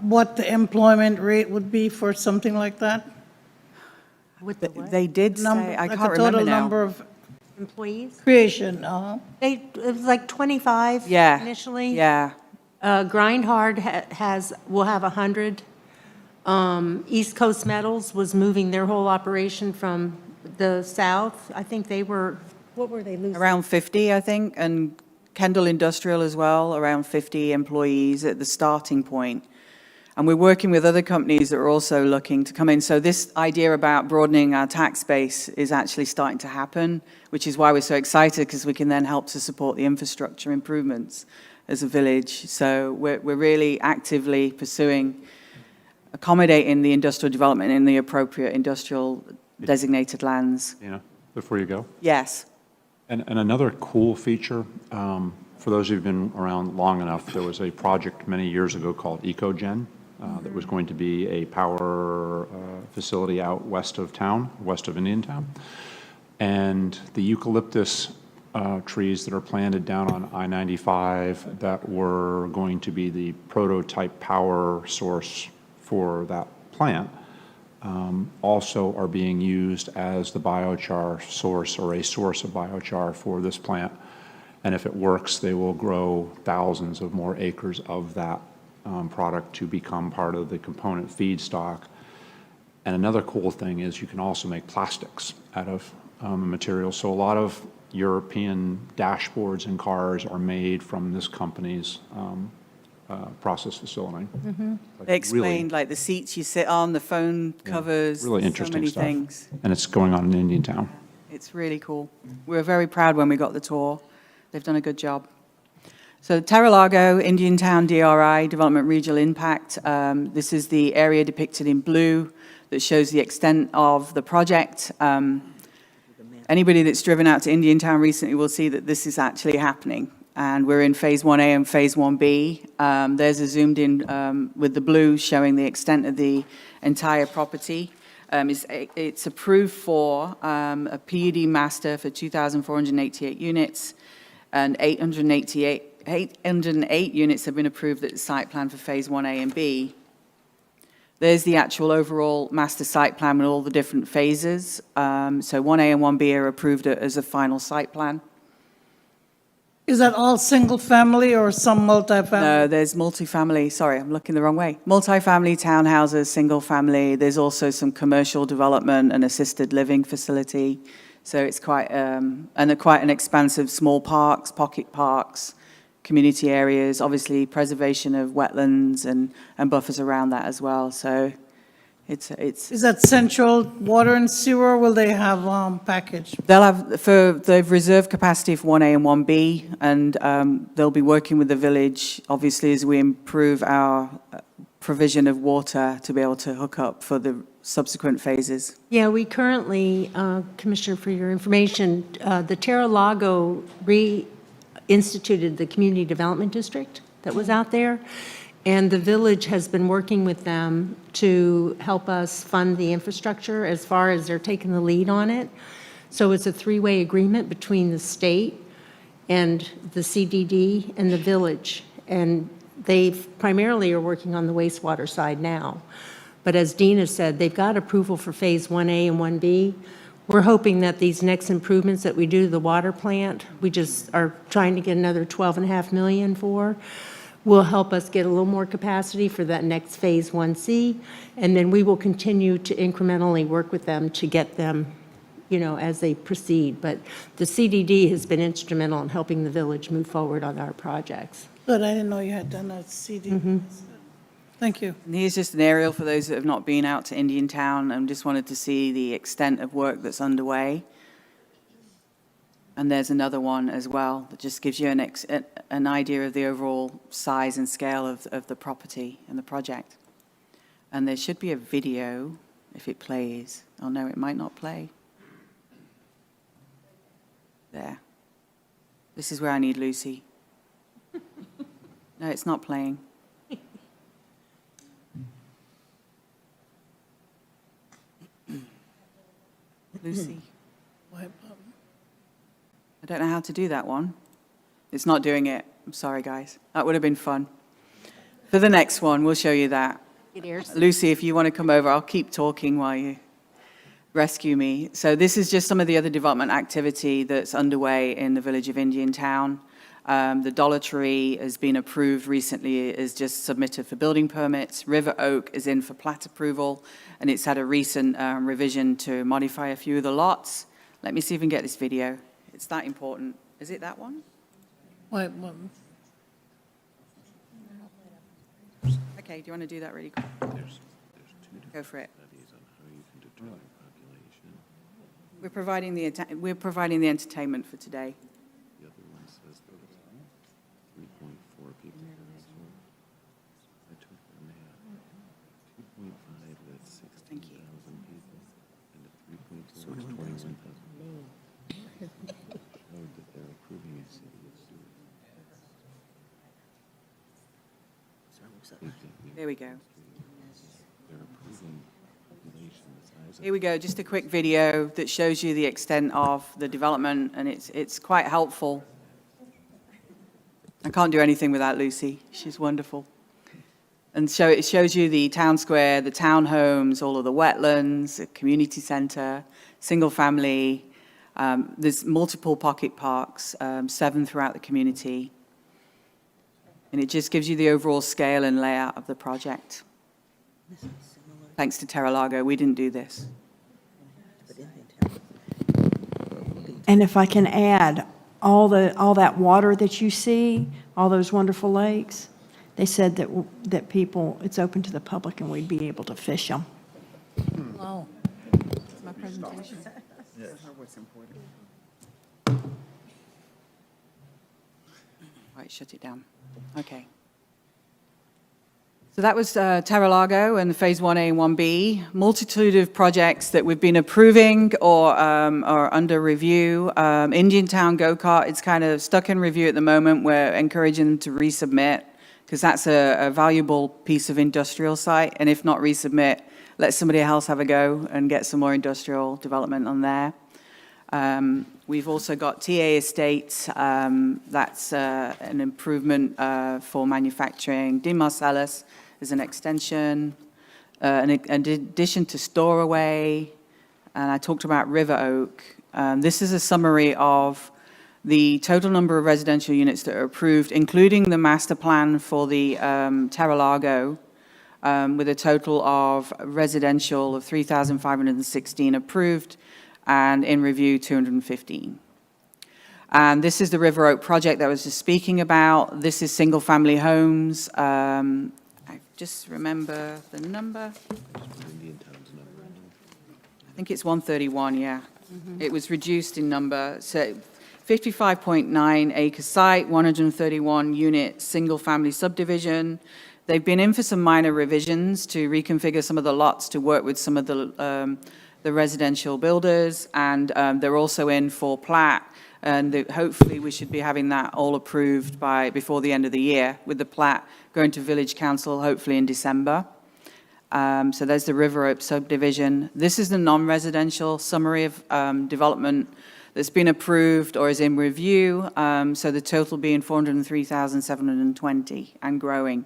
what the employment rate would be for something like that? They did say, I can't remember Like a total now. number of Employees? creation, It was like 25 Yeah. initially. Yeah. Grindhard will have 100. East Coast Metals was moving their whole operation from the south. I think they were, what were they losing? Around 50, I think, and Kendall Industrial as well, around 50 employees at the starting point. And we're working with other companies that are also looking to come in. So this idea about broadening our tax base is actually starting to happen, which is why we're so excited, because we can then help to support the infrastructure improvements as a village. So we're really actively pursuing accommodating the industrial development in the appropriate industrial designated lands. Before you go? Yes. And another cool feature, for those who've been around long enough, there was a project many years ago called EcoGen that was going to be a power facility out west of town, west of Indiantown. And the eucalyptus trees that are planted down on I-95 that were going to be the prototype power source for that plant also are being used as the biochar source, or a source of biochar for this plant. And if it works, they will grow thousands of more acres of that product to become part of the component feedstock. And another cool thing is you can also make plastics out of material. So a lot of European dashboards and cars are made from this company's process facility. They explained like the seats you sit on, the phone covers, Really so interesting many stuff. things. And it's going on in Indiantown. It's really cool. We were very proud when we got the tour. They've done a good job. So Terralago, Indiantown DRI, Development Regional Impact. This is the area depicted in blue that shows the extent of the project. Anybody that's driven out to Indiantown recently will see that this is actually happening. And we're in Phase 1A and Phase 1B. There's a zoomed in with the blue showing the extent of the entire property. It's approved for a PUD master for 2,488 units. and 808 units have been approved at the site plan for Phase 1A and B. There's the actual overall master site plan with all the different phases. So 1A and 1B are approved as a final site plan. Is that all single-family or some multifamily? No, there's multifamily, sorry, I'm looking the wrong way. Multifamily, townhouses, single-family. There's also some commercial development and assisted living facility. So it's quite, quite an expansive small parks, pocket parks, community areas, obviously preservation of wetlands and buffers around that as well. So it's. Is that central water and sewer, or will they have package? They'll have, they've reserved capacity for 1A and 1B, and they'll be working with the village, obviously, as we improve our provision of water to be able to hook up for the subsequent phases. Yeah, we currently, Commissioner, for your information, the Terra Lago reinstituted the Community Development District that was out there, and the village has been working with them to help us fund the infrastructure as far as they're taking the lead on it. So it's a three-way agreement between the state and the CDD and the village, and they primarily are working on the wastewater side now. But as Dina said, they've got approval for Phase 1A and 1B. We're hoping that these next improvements that we do to the water plant, we just are trying to get another $12.5 million for, will help us get a little more capacity for that next Phase 1C. And then we will continue to incrementally work with them to get them, you know, as they proceed. But the CDD has been instrumental in helping the village move forward on our projects. Good, I didn't know you had done a CD. Thank you. And here's just an aerial for those that have not been out to Indian Town and just wanted to see the extent of work that's underway. And there's another one as well that just gives you an idea of the overall size and scale of the property and the project. And there should be a video if it plays. Oh no, it might not play. There. This is where I need Lucy. No, it's not playing. Lucy. I don't know how to do that one. It's not doing it. I'm sorry, guys. That would have been fun. For the next one, we'll show you that. Lucy, if you want to come over, I'll keep talking while you rescue me. So this is just some of the other development activity that's underway in the village of Indian Town. The Dollar Tree has been approved recently, is just submitted for building permits. River Oak is in for plat approval, and it's had a recent revision to modify a few of the lots. Let me see if we can get this video. It's that important. Is it that one? Wait, Okay, do you want to do that really quick? Go for it. We're providing the entertainment for today. Thank you. There we go. Here we go, just a quick video that shows you the extent of the development, and it's quite helpful. I can't do anything without Lucy. She's wonderful. And so it shows you the town square, the townhomes, all of the wetlands, the community center, single family. There's multiple pocket parks, 7 throughout the community. And it just gives you the overall scale and layout of the project. Thanks to Terra Lago, we didn't do this. And if I can add, all that water that you see, all those wonderful lakes, they said that people, it's open to the public and we'd be able to fish them. Wow. That's my presentation. Yes. What's important. Right, shut it down. Okay. So that was Terra Lago and the Phase 1A and 1B. Multitude of projects that we've been approving or are under review. Indian Town Go-Kart, it's kind of stuck in review at the moment. We're encouraging them to resubmit because that's a valuable piece of industrial site. And if not resubmit, let somebody else have a go and get some more industrial development on there. We've also got TA Estates, that's an improvement for manufacturing. Dean Marcellus is an extension, an addition to Storaway, and I talked about River Oak. This is a summary of the total number of residential units that are approved, including the master plan for the Terra-Lago, with a total of residential of 3,516 approved, and in review, 215. And this is the River Oak project that I was just speaking about. This is single-family homes. I just remember the number. I think it's 131, yeah. It was reduced in number. So 55.9 acre site, 131 unit, single-family subdivision. They've been in for some minor revisions to reconfigure some of the lots to work with some of the residential builders, and they're also in for plat, and hopefully we should be having that all approved before the end of the year, with the plat going to Village Council hopefully in December. So there's the River Oak subdivision. This is the non-residential summary of development that's been approved or is in review, so the total being 403,720 and growing.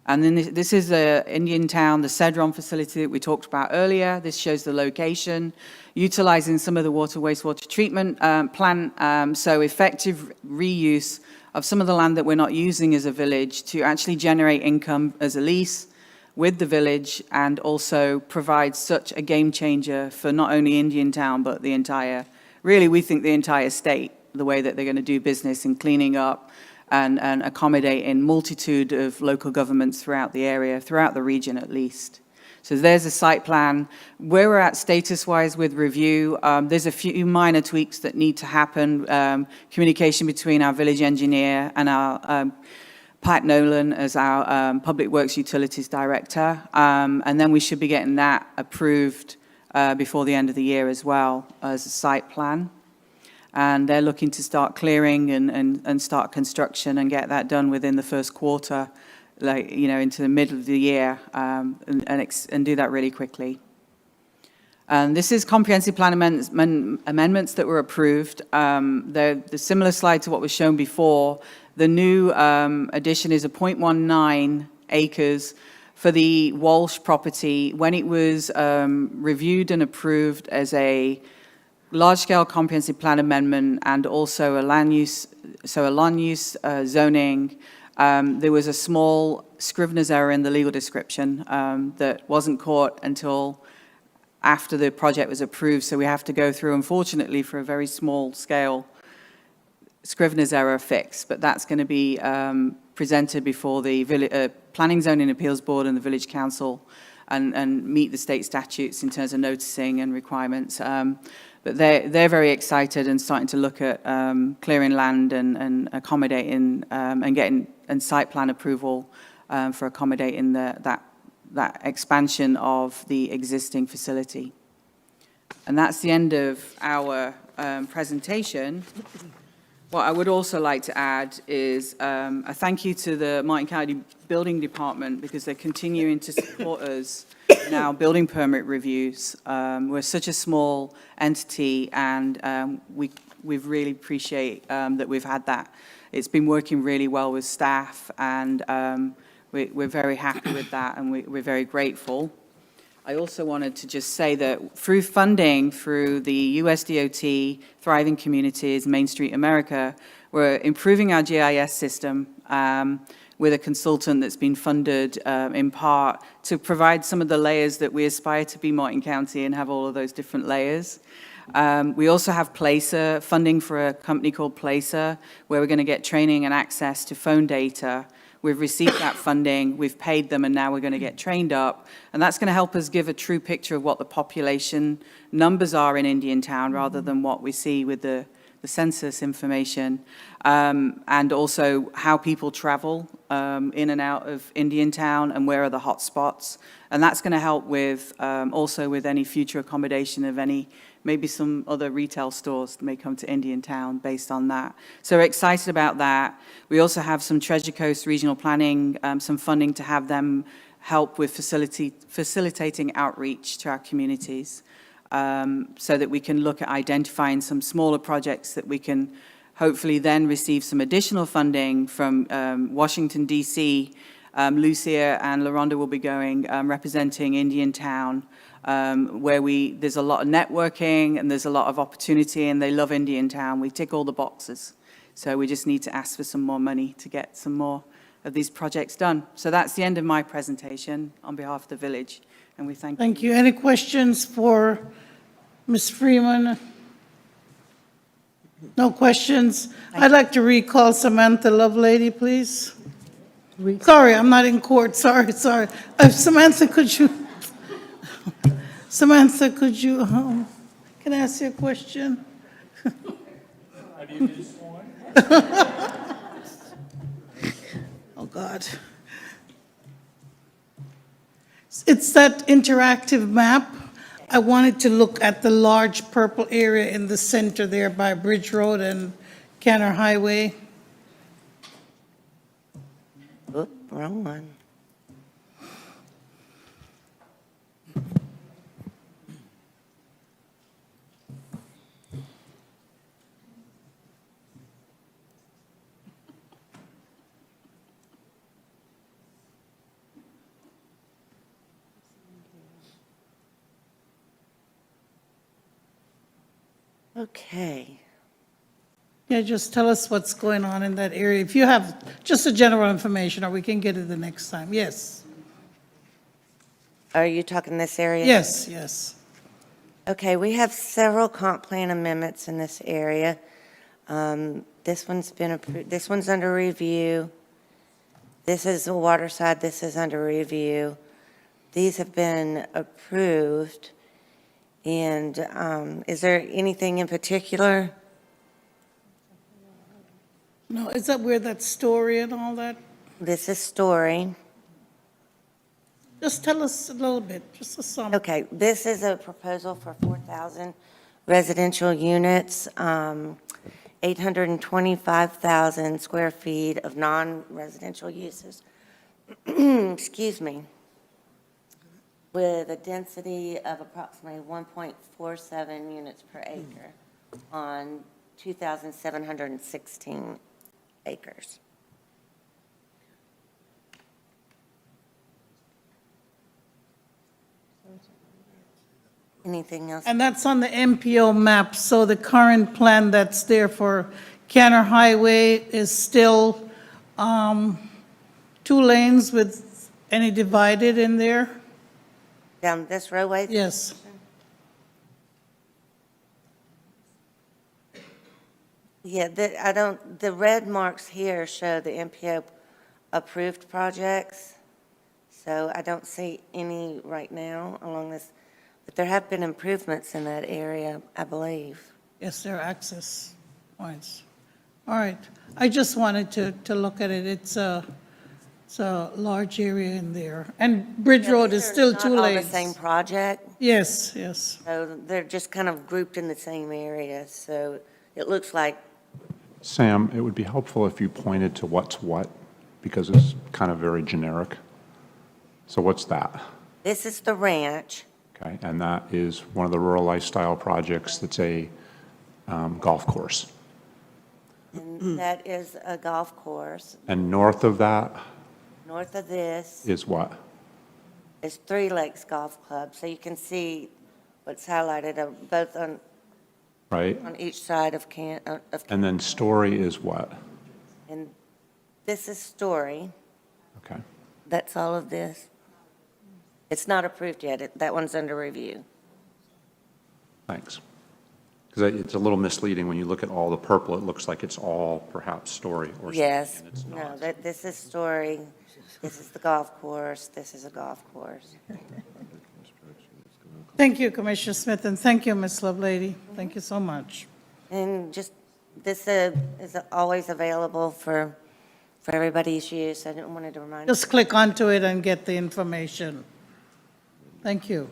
And then this is Indian Town, the Cedron facility that we talked about earlier. This shows the location, utilizing some of the water wastewater treatment plant, so effective reuse of some of the land that we're not using as a village to actually generate income as a lease with the village, and also provide such a game changer for not only Indian Town, but the entire, really we think the entire state, the way that they're going to do business in cleaning up and accommodate in multitude of local governments throughout the area, throughout the region at least. So there's a site plan. Where we're at status-wise with review, there's a few minor tweaks that need to happen. Communication between our village engineer and our Pat Nolan as our Public Works Utilities Director. And then we should be getting that approved before the end of the year as well as a site plan. And they're looking to start clearing and start construction and get that done within the first quarter, like, you know, into the middle of the year, and do that really quickly. And this is comprehensive plan amendments that were approved. They're the similar slide to what was shown before. The new addition is a 0.19 acres for the Walsh property. When it was reviewed and approved as a large-scale comprehensive plan amendment and also a land use zoning, there was a small Scrivener's error in the legal description that wasn't caught until after the project was approved. So we have to go through, unfortunately, for a very small scale Scrivener's error fix, but that's going to be presented before the Planning Zoning Appeals Board and the Village Council and meet the state statutes in terms of noticing and requirements. But they're very excited and starting to look at clearing land and accommodating and getting site plan approval for accommodating that expansion of the existing facility. And that's the end of our presentation. What I would also like to add is a thank you to the Martin County Building Department, because they're continuing to support us in our building permit reviews. We're such a small entity, and we really appreciate that we've had that. It's been working really well with staff, and we're very happy with that, and we're very grateful. I also wanted to just say that through funding through the USDOT, Thriving Communities, Main Street America, we're improving our GIS system with a consultant that's been funded in part to provide some of the layers that we aspire to be Martin County and have all of those different layers. We also have Placer, funding for a company called Placer, where we're going to get training and access to phone data. We've received that funding, we've paid them, and now we're going to get trained up. And that's going to help us give a true picture of what the population numbers are in Indian Town, rather than what we see with the census information, and also how people travel in and out of Indian Town and where are the hot spots. And that's going to help with also with any future accommodation of maybe some other retail stores that may come to Indian Town based on that. So we're excited about that. We also have some Treasure Coast Regional Planning, some funding to have them help with facilitating outreach to our communities. so that we can look at identifying some smaller projects that we can hopefully then receive some additional funding from Washington, D.C. Lucia and LaRonda will be going representing Indiantown, where there's a lot of networking and there's a lot of opportunity, and they love Indiantown. We tick all the boxes. So we just need to ask for some more money to get some more of these projects done. So that's the end of my presentation on behalf of the village, and we thank you. Thank you. Any questions for Ms. Freeman? No questions? I'd like to recall Samantha Lovelady, please. Sorry, I'm not in court. Sorry. Samantha, could you, can I ask you a question? Oh, God. It's that interactive map. I wanted to look at the large purple area in the center there by Bridge Road and Canner Highway. Oop, wrong one. Okay. Yeah, just tell us what's going on in that area. If you have just the general information, or we can get it the next time. Yes. Are you talking this area? Yes. Okay, we have several comp plan amendments in this area. This one's been approved, this one's under review. This is the water side, this is under review. These have been approved. And is there anything in particular? No, is that where that story and all that? This is Story. Just tell us a little bit, just a sum. Okay, this is a proposal for 4,000 residential units, 825,000 square feet of non-residential uses. Excuse me. With a density of approximately 1.47 units per acre on 2,716 acres. Anything else? And that's on the MPO map, so the current plan that's there for Canner Highway is still 2 lanes with any divided in there? Down this roadway? Yes. Yeah, the red marks here show the MPO approved projects. So I don't see any right now along this, but there have been improvements in that area, I believe. Yes, there are access points. All right. I just wanted to look at it. It's a large area in there. And Bridge Road is still 2 Not all lanes. the same project. Yes. So they're just kind of grouped in the same area. So it looks like, Sam, it would be helpful if you pointed to what's what, because it's kind of very generic. So what's that? this is the ranch. Okay, and that is one of the rural lifestyle projects that's a golf course. And that is a golf course. And north of that North of this is what? is Three Lakes Golf Club. So you can see what's highlighted both on Right? each side of And then Story is what? and this is Story. Okay. That's all of this. It's not approved yet. That one's under review. Thanks. Because it's a little misleading when you look at all the purple, it looks like it's all perhaps Story or something. Yes. and it's No, not. this is Story. This is the golf course. This is a golf course. Thank you, Commissioner Smith, and thank you, Ms. Lovelady. Thank you so much. And just, this is always available for everybody's use. I didn't want to remind you. Just click onto it and get the information. Thank you.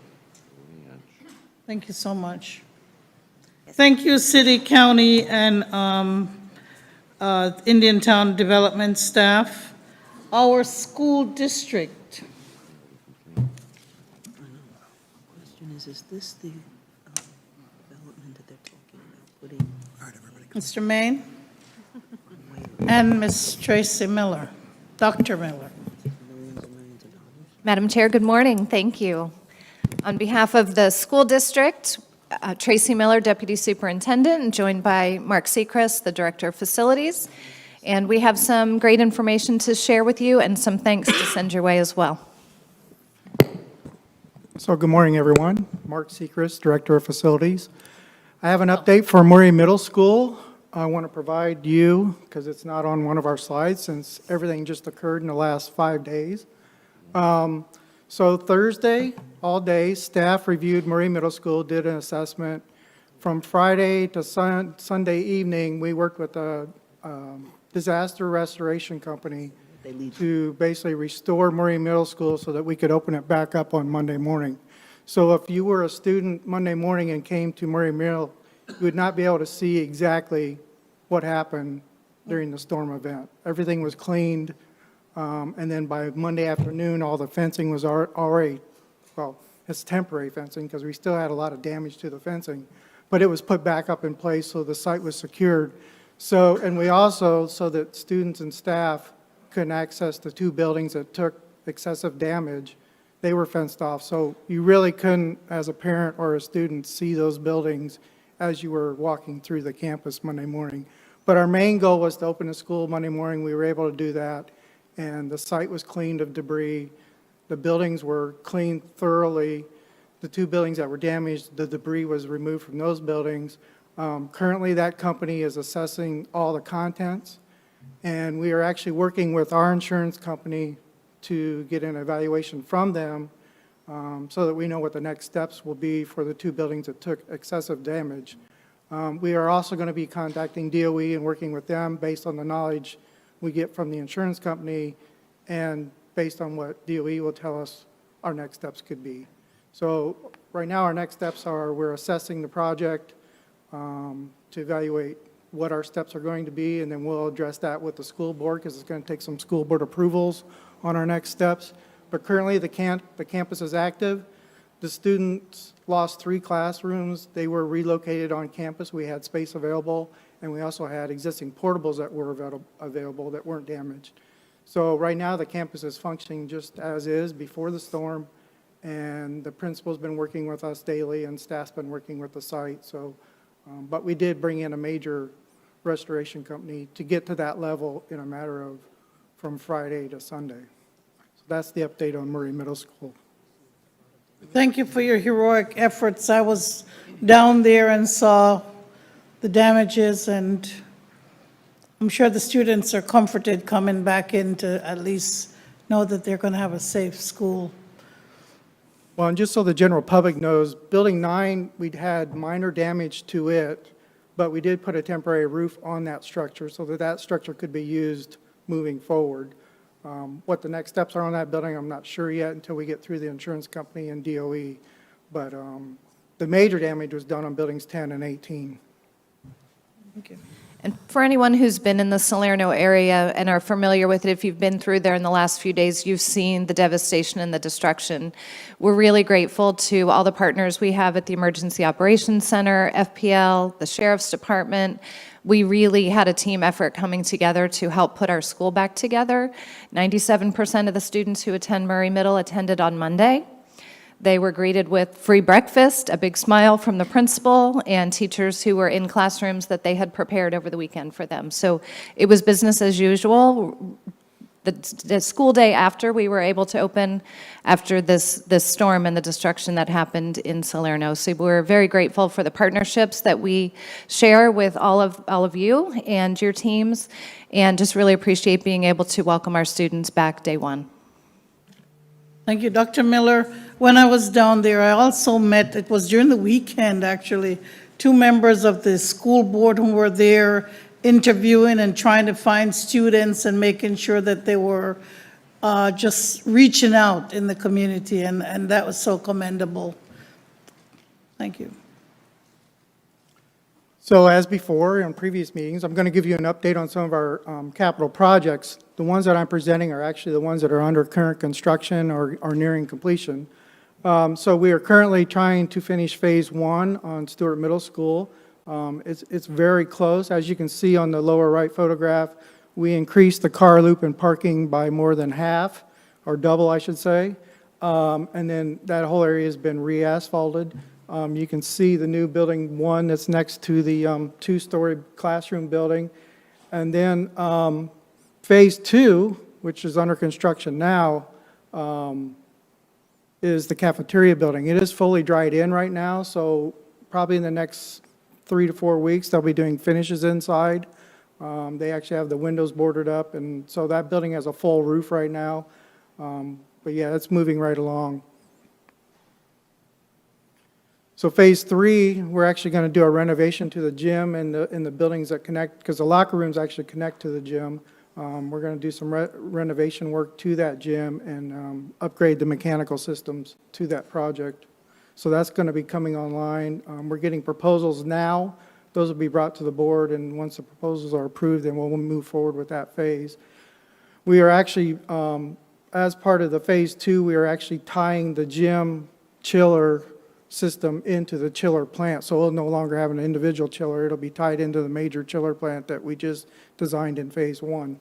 Thank you so much. Thank you, city, county, and Indiantown Development staff. Our school district. Question is this the Mr. Maine? And Ms. Tracy Miller, Dr. Miller. Madam Chair, good morning. Thank you. On behalf of the school district, Tracy Miller, Deputy Superintendent, and joined by Mark Sechrist, the Director of Facilities. And we have some great information to share with you and some thanks to send your way as well. So good morning, everyone. Mark Sechrist, Director of Facilities. I have an update for Murray Middle School. I want to provide you, because it's not on one of our slides, since everything just occurred in the last 5 days. So Thursday, all day, staff reviewed Murray Middle School, did an assessment. From Friday to Sunday evening, we worked with a disaster restoration company to basically restore Murray Middle School so that we could open it back up on Monday morning. So if you were a student Monday morning and came to Murray Middle, you would not be able to see exactly what happened during the storm event. Everything was cleaned, and then by Monday afternoon, all the fencing was already, well, it's temporary fencing because we still had a lot of damage to the fencing, but it was put back up in place so the site was secured. So, and we also, so that students and staff couldn't access the 2 buildings that took excessive damage, they were fenced off. So you really couldn't, as a parent or a student, see those buildings as you were walking through the campus Monday morning. But our main goal was to open the school Monday morning. We were able to do that, and the site was cleaned of debris. The buildings were cleaned thoroughly. The 2 buildings that were damaged, the debris was removed from those buildings. Currently, that company is assessing all the contents, and we are actually working with our insurance company to get an evaluation from them so that we know what the next steps will be for the 2 buildings that took excessive damage. We are also going to be contacting DOE and working with them based on the knowledge we get from the insurance company and based on what DOE will tell us our next steps could be. So right now, our next steps are we're assessing the project to evaluate what our steps are going to be, and then we'll address that with the school board because it's going to take some school board approvals on our next steps. But currently, the campus is active. The students lost 3 classrooms. They were relocated on campus. We had space available, and we also had existing portables that were available that weren't damaged. So right now, the campus is functioning just as is before the storm, and the principal's been working with us daily, and staff's been working with the site. So, but we did bring in a major restoration company to get to that level in a matter of from Friday to Sunday. So that's the update on Murray Middle School. Thank you for your heroic efforts. I was down there and saw the damages, and I'm sure the students are comforted coming back in to at least know that they're going to have a safe school. Well, and just so the general public knows, Building 9, we'd had minor damage to it, but we did put a temporary roof on that structure so that that structure could be used moving forward. What the next steps are on that building, I'm not sure yet until we get through the insurance company and DOE. But the major damage was done on buildings 10 and 18. Thank you. And for anyone who's been in the Salerno area and are familiar with it, if you've been through there in the last few days, you've seen the devastation and the destruction. We're really grateful to all the partners we have at the Emergency Operations Center, FPL, the Sheriff's Department. We really had a team effort coming together to help put our school back together. 97% of the students who attend Murray Middle attended on Monday. They were greeted with free breakfast, a big smile from the principal, and teachers who were in classrooms that they had prepared over the weekend for them. So it was business as usual. The school day after, we were able to open after this storm and the destruction that happened in Salerno. So we're very grateful for the partnerships that we share with all of you and your teams, and just really appreciate being able to welcome our students back day one. Thank you, Dr. Miller. When I was down there, I also met, it was during the weekend actually, 2 members of the school board who were there interviewing and trying to find students and making sure that they were just reaching out in the community, and that was so commendable. Thank you. So as before in previous meetings, I'm going to give you an update on some of our capital projects. The ones that I'm presenting are actually the ones that are under current construction or are nearing completion. So we are currently trying to finish Phase 1 on Stewart Middle School. It's very close. As you can see on the lower right photograph, we increased the car loop and parking by more than half, or double, I should say. And then that whole area has been re-asphalted. You can see the new building 1 that's next to the 2-story classroom building. And then Phase 2, which is under construction now, is the cafeteria building. It is fully dried in right now, so probably in the next 3 to 4 weeks, they'll be doing finishes inside. They actually have the windows boarded up, and so that building has a full roof right now. But yeah, it's moving right along. So Phase 3, we're actually going to do a renovation to the gym and the buildings that connect, because the locker rooms actually connect to the gym. We're going to do some renovation work to that gym and upgrade the mechanical systems to that project. So that's going to be coming online. We're getting proposals now. Those will be brought to the board, and once the proposals are approved, then we'll move forward with that phase. We are actually, as part of the Phase 2, we are actually tying the gym chiller system into the chiller plant. So we'll no longer have an individual chiller. It'll be tied into the major chiller plant that we just designed in Phase 1.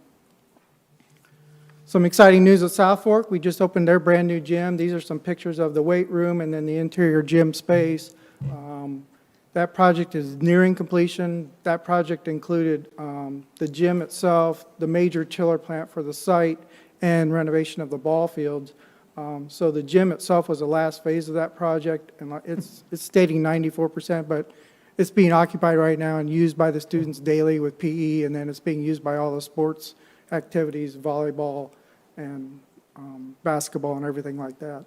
Some exciting news at South Fork. We just opened their brand-new gym. These are some pictures of the weight room and then the interior gym space. That project is nearing completion. That project included the gym itself, the major chiller plant for the site, and renovation of the ball fields. So the gym itself was the last phase of that project, and it's stating 94%, but it's being occupied right now and used by the students daily with PE, and then it's being used by all the sports activities, volleyball and basketball and everything like that.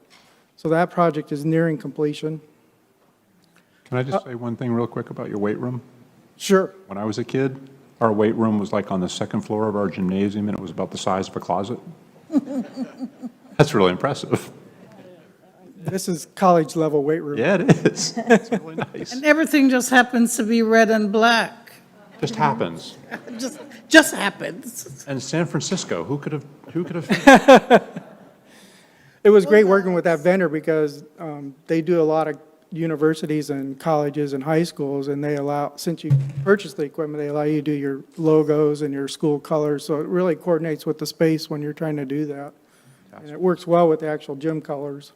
So that project is nearing completion. Can I just say one thing real quick about your weight room? Sure. When I was a kid, our weight room was like on the second floor of our gymnasium, and it was about the size of a closet. That's really impressive. This is college-level weight room. Yeah, it is. It's really nice. And everything just happens to be red and black. Just happens. Just happens. And San Francisco, who could have? It was great working with that vendor because they do a lot of universities and colleges and high schools, and they allow, since you purchase the equipment, they allow you to do your logos and your school colors, so it really coordinates with the space when you're trying to do that. And it works well with the actual gym colors.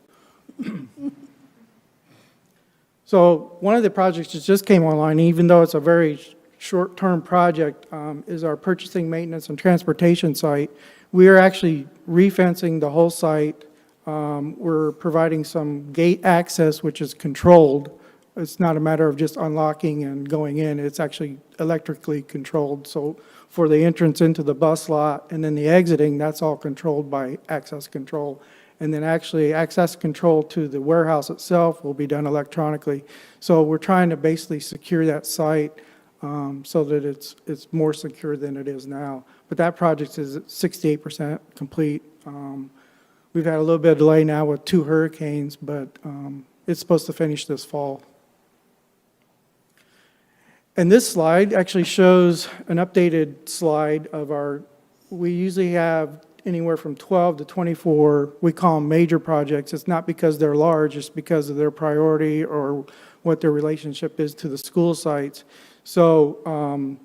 So one of the projects that just came online, even though it's a very short-term project, is our purchasing, maintenance, and transportation site. We are actually refencing the whole site. We're providing some gate access, which is controlled. It's not a matter of just unlocking and going in. It's actually electrically controlled. So for the entrance into the bus lot and then the exiting, that's all controlled by access control. And then actually access control to the warehouse itself will be done electronically. So we're trying to basically secure that site so that it's more secure than it is now. But that project is 68% complete. We've had a little bit of delay now with 2 hurricanes, but it's supposed to finish this fall. And this slide actually shows an updated slide of we usually have anywhere from 12 to 24, we call them major projects. It's not because they're large, it's because of their priority or what their relationship is to the school sites. So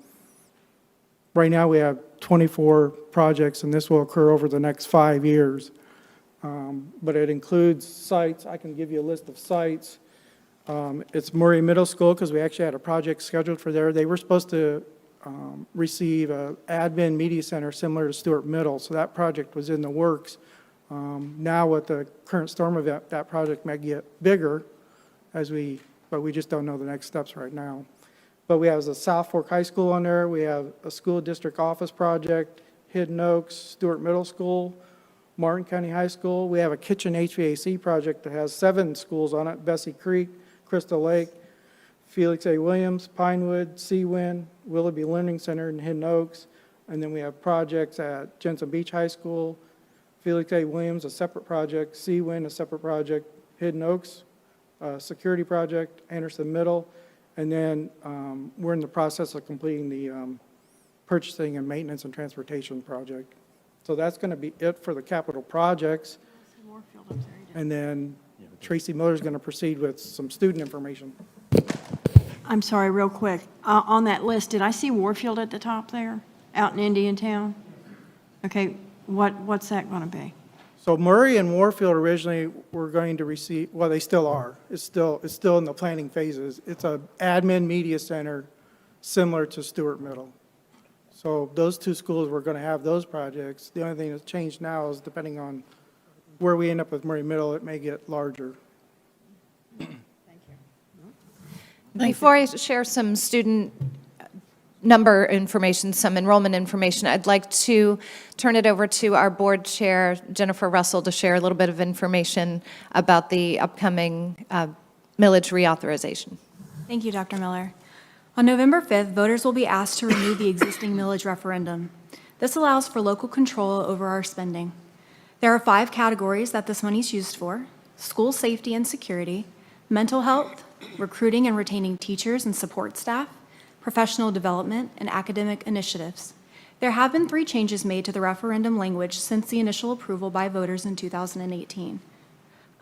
right now we have 24 projects, and this will occur over the next 5 years. But it includes sites. I can give you a list of sites. It's Murray Middle School, because we actually had a project scheduled for there. They were supposed to receive an admin media center similar to Stewart Middle, so that project was in the works. Now with the current storm event, that project may get bigger but we just don't know the next steps right now. But we have the South Fork High School on there. We have a school district office project, Hidden Oaks, Stewart Middle School, Martin County High School. We have a kitchen HVAC project that has 7 schools on it: Bessie Creek, Crystal Lake, Felix A. Williams, Pinewood, Seawind, Willoughby Learning Center, and Hidden Oaks. And then we have projects at Jensen Beach High School, Felix A. Williams, a separate project, Seawind, a separate project, Hidden Oaks, a security project, Anderson Middle. And then we're in the process of completing the purchasing and maintenance and transportation project. So that's going to be it for the capital projects. And then Tracy Miller's going to proceed with some student information. I'm sorry, real quick. On that list, did I see Warfield at the top there, out in Indiantown? Okay, what's that going to be? So Murray and Warfield originally were going to receive, well, they still are. It's still in the planning phases. It's a admin media center similar to Stewart Middle. So those two schools were going to have those projects. The only thing that's changed now is depending on where we end up with Murray Middle, it may get larger. Before I share some student number information, some enrollment information, I'd like to turn it over to our board chair, Jennifer Russell, to share a little bit of information about the upcoming millage reauthorization. Thank you, Dr. Miller. On November 5th, voters will be asked to renew the existing millage referendum. This allows for local control over our spending. There are 5 categories that this money is used for: school safety and security, mental health, recruiting and retaining teachers and support staff, professional development, and academic initiatives. There have been 3 changes made to the referendum language since the initial approval by voters in 2018.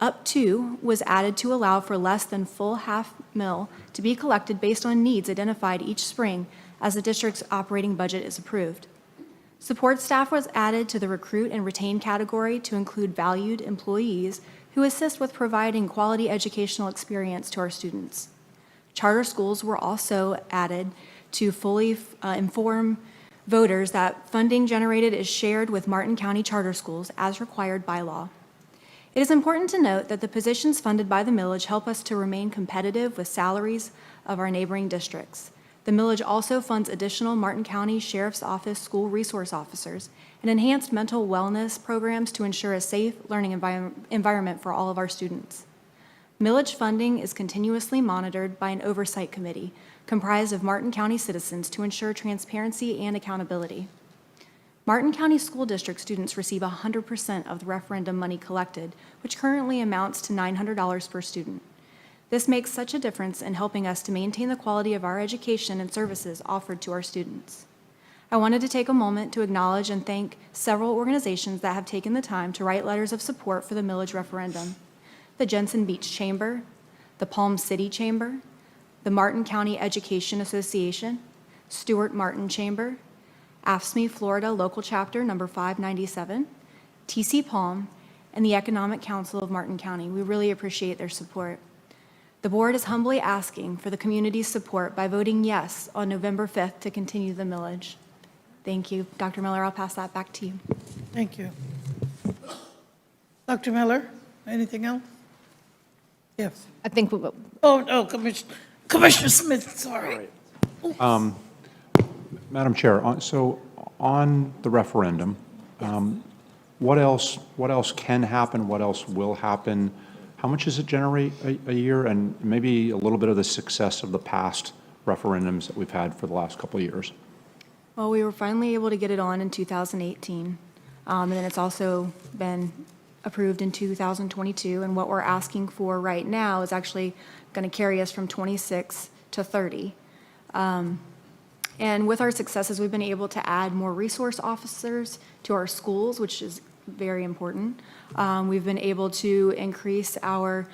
Up to was added to allow for less than full half mil to be collected based on needs identified each spring as the district's operating budget is approved. Support staff was added to the recruit and retain category to include valued employees who assist with providing quality educational experience to our students. Charter schools were also added to fully inform voters that funding generated is shared with Martin County charter schools as required by law. It is important to note that the positions funded by the millage help us to remain competitive with salaries of our neighboring districts. The millage also funds additional Martin County Sheriff's Office school resource officers and enhanced mental wellness programs to ensure a safe learning environment for all of our students. Millage funding is continuously monitored by an oversight committee comprised of Martin County citizens to ensure transparency and accountability. Martin County School District students receive 100% of the referendum money collected, which currently amounts to $900 per student. This makes such a difference in helping us to maintain the quality of our education and services offered to our students. I wanted to take a moment to acknowledge and thank several organizations that have taken the time to write letters of support for the millage referendum: the Jensen Beach Chamber, the Palm City Chamber, the Martin County Education Association, Stuart Martin Chamber, AFSCME Florida Local Chapter Number 597, TC Palm, and the Economic Council of Martin County. We really appreciate their support. The board is humbly asking for the community's support by voting yes on November 5th to continue the millage. Thank you. Dr. Miller, I'll pass that back to you. Thank you. Dr. Miller, anything else? Yes. I think we will. Oh, Commissioner Smith, sorry. Madam Chair, so on the referendum, what else can happen? What else will happen? How much does it generate a year? And maybe a little bit of the success of the past referendums that we've had for the last couple of years. Well, we were finally able to get it on in 2018, and then it's also been approved in 2022, and what we're asking for right now is actually going to carry us from 26 to 30. And with our successes, we've been able to add more resource officers to our schools, which is very important. We've been able to increase our,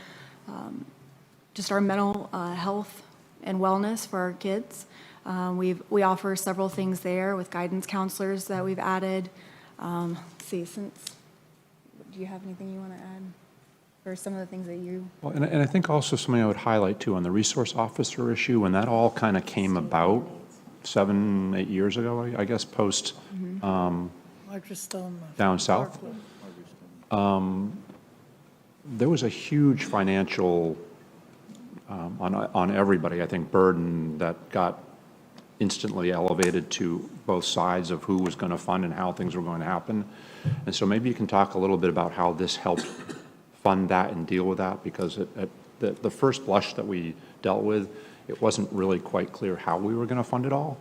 just our mental health and wellness for our kids. We offer several things there with guidance counselors that we've added. Let's see, do you have anything you want to add? Or some of the things that you... Well, and I think also something I would highlight too on the resource officer issue, when that all kind of came about 7-8 years ago, I guess, post down south. There was a huge financial, on everybody, I think, burden that got instantly elevated to both sides of who was going to fund and how things were going to happen. And so maybe you can talk a little bit about how this helped fund that and deal with that, because at the first blush that we dealt with, it wasn't really quite clear how we were going to fund it all.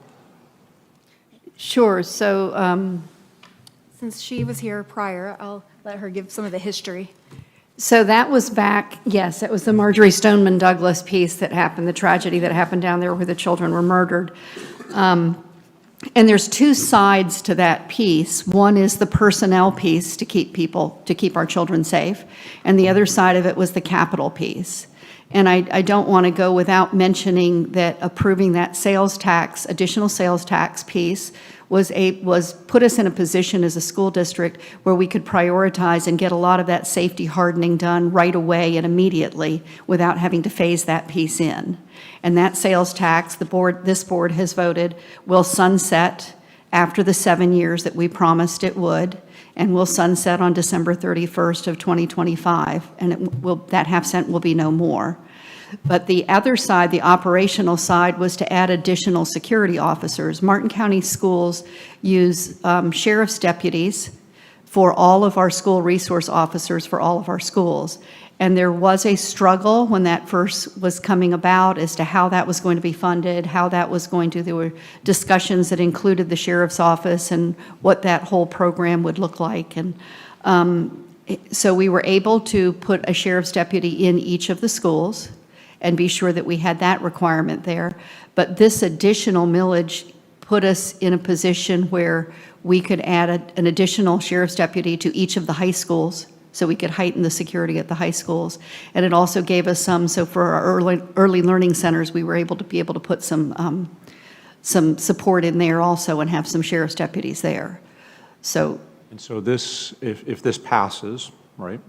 Sure. So Since she was here prior, I'll let her give some of the history. So that was back, yes, it was the Marjorie Stoneman Douglas piece that happened, the tragedy that happened down there where the children were murdered. And there's 2 sides to that piece. One is the personnel piece to keep our children safe, and the other side of it was the capital piece. And I don't want to go without mentioning that approving that sales tax, additional sales tax piece was put us in a position as a school district where we could prioritize and get a lot of that safety hardening done right away and immediately without having to phase that piece in. And that sales tax, this board has voted, will sunset after the 7 years that we promised it would, and will sunset on December 31st of 2025, and that half cent will be no more. But the other side, the operational side, was to add additional security officers. Martin County Schools use sheriff's deputies for all of our school resource officers for all of our schools. And there was a struggle when that first was coming about as to how that was going to be funded, how that was going to, there were discussions that included the sheriff's office and what that whole program would look like. And so we were able to put a sheriff's deputy in each of the schools and be sure that we had that requirement there. But this additional millage put us in a position where we could add an additional sheriff's deputy to each of the high schools, so we could heighten the security at the high schools. And it also gave us some, so for our early learning centers, we were able to put some support in there also and have some sheriff's deputies there. So. And so this, if this passes, right,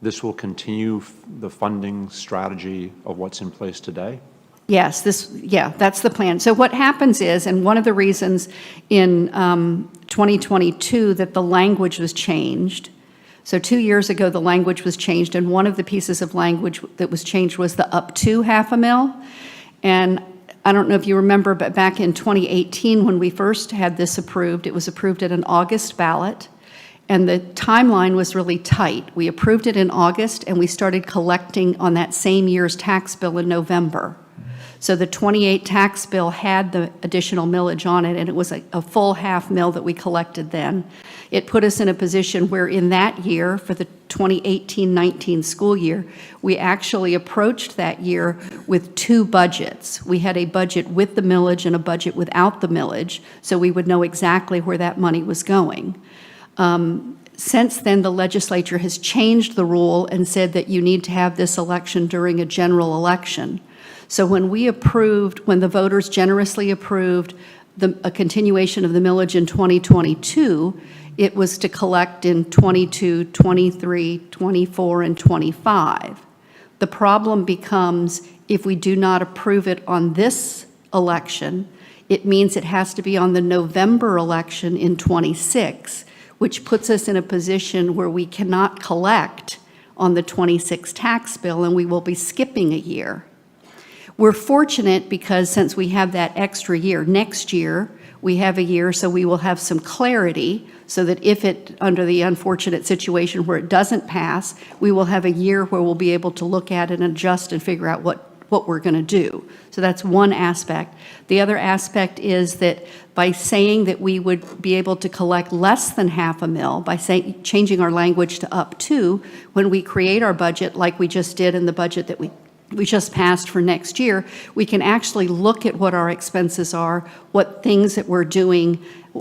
this will continue the funding strategy of what's in place today? Yes, that's the plan. So what happens is, and one of the reasons in 2022 that the language was changed, so 2 years ago the language was changed, and one of the pieces of language that was changed was the up to $500,000. And I don't know if you remember, but back in 2018 when we first had this approved, it was approved at an August ballot. And the timeline was really tight. We approved it in August, and we started collecting on that same year's tax bill in November. So the 28 tax bill had the additional millage on it, and it was a full $500,000 that we collected then. It put us in a position where in that year, for the 2018-19 school year, we actually approached that year with 2 budgets. We had a budget with the millage and a budget without the millage, so we would know exactly where that money was going. Since then, the legislature has changed the rule and said that you need to have this election during a general election. So when the voters generously approved a continuation of the millage in 2022, it was to collect in 22, 23, 24, and 25. The problem becomes if we do not approve it on this election, it means it has to be on the November election in 26, which puts us in a position where we cannot collect on the 26 tax bill, and we will be skipping a year. We're fortunate because since we have that extra year, next year we have a year, so we will have some clarity so that if it, under the unfortunate situation where it doesn't pass, we will have a year where we'll be able to look at it and adjust and figure out what we're going to do. So that's one aspect. The other aspect is that by saying that we would be able to collect less than $500,000, by changing our language to up to, when we create our budget like we just did in the budget that we just passed for next year, we can actually look at what our expenses are, what things that we're doing,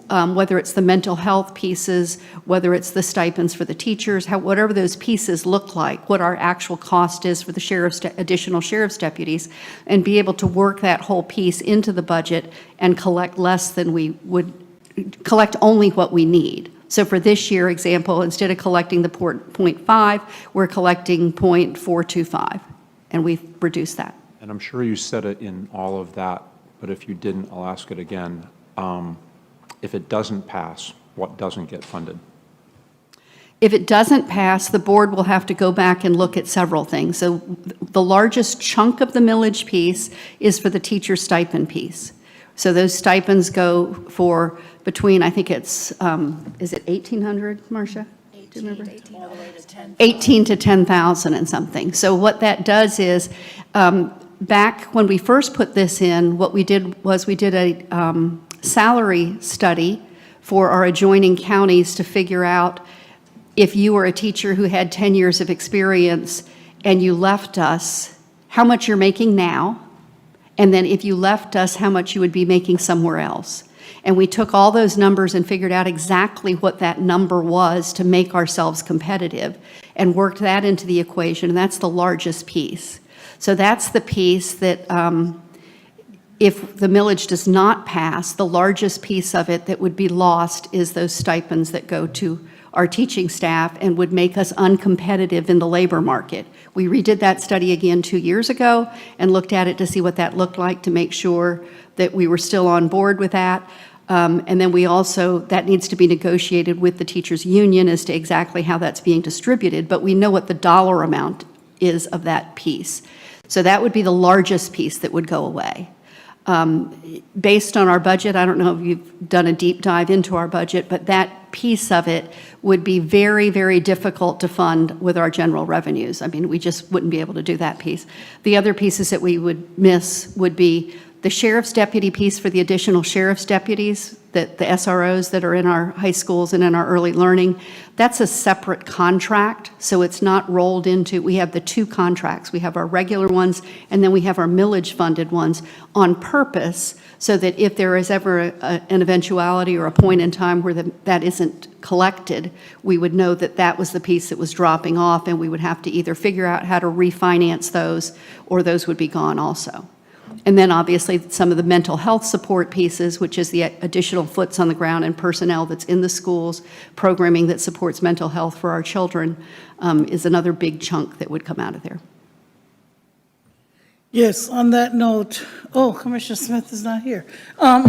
whether it's the mental health pieces, whether it's the stipends for the teachers, whatever those pieces look like, what our actual cost is for the additional sheriff's deputies, and be able to work that whole piece into the budget and collect less than we would, collect only what we need. So for this year example, instead of collecting the 0.5, we're collecting 0.425. And we've reduced that. And I'm sure you said it in all of that, but if you didn't, I'll ask it again. If it doesn't pass, what doesn't get funded? If it doesn't pass, the board will have to go back and look at several things. So the largest chunk of the millage piece is for the teacher stipend piece. So those stipends go for between, I think it's, is it 1,800, Marcia? 18 to 10,000 and something. So what that does is, back when we first put this in, what we did was we did a salary study for our adjoining counties to figure out if you were a teacher who had 10 years of experience and you left us, how much you're making now, and then if you left us, how much you would be making somewhere else. And we took all those numbers and figured out exactly what that number was to make ourselves competitive and worked that into the equation, and that's the largest piece. So that's the piece that, if the millage does not pass, the largest piece of it that would be lost is those stipends that go to our teaching staff and would make us uncompetitive in the labor market. We redid that study again 2 years ago and looked at it to see what that looked like to make sure that we were still on board with that. And then we also, that needs to be negotiated with the teachers' union as to exactly how that's being distributed, but we know what the dollar amount is of that piece. So that would be the largest piece that would go away. Based on our budget, I don't know if you've done a deep dive into our budget, but that piece of it would be very, very difficult to fund with our general revenues. I mean, we just wouldn't be able to do that piece. The other pieces that we would miss would be the sheriff's deputy piece for the additional sheriff's deputies, that the SROs that are in our high schools and in our early learning. That's a separate contract, so it's not rolled into, we have the two contracts. We have our regular ones, and then we have our millage-funded ones on purpose, so that if there is ever an eventuality or a point in time where that isn't collected, we would know that that was the piece that was dropping off, and we would have to either figure out how to refinance those, or those would be gone also. And then obviously some of the mental health support pieces, which is the additional foots on the ground and personnel that's in the schools, programming that supports mental health for our children, is another big chunk that would come out of there. Yes, on that note, oh, Commissioner Smith is not here. On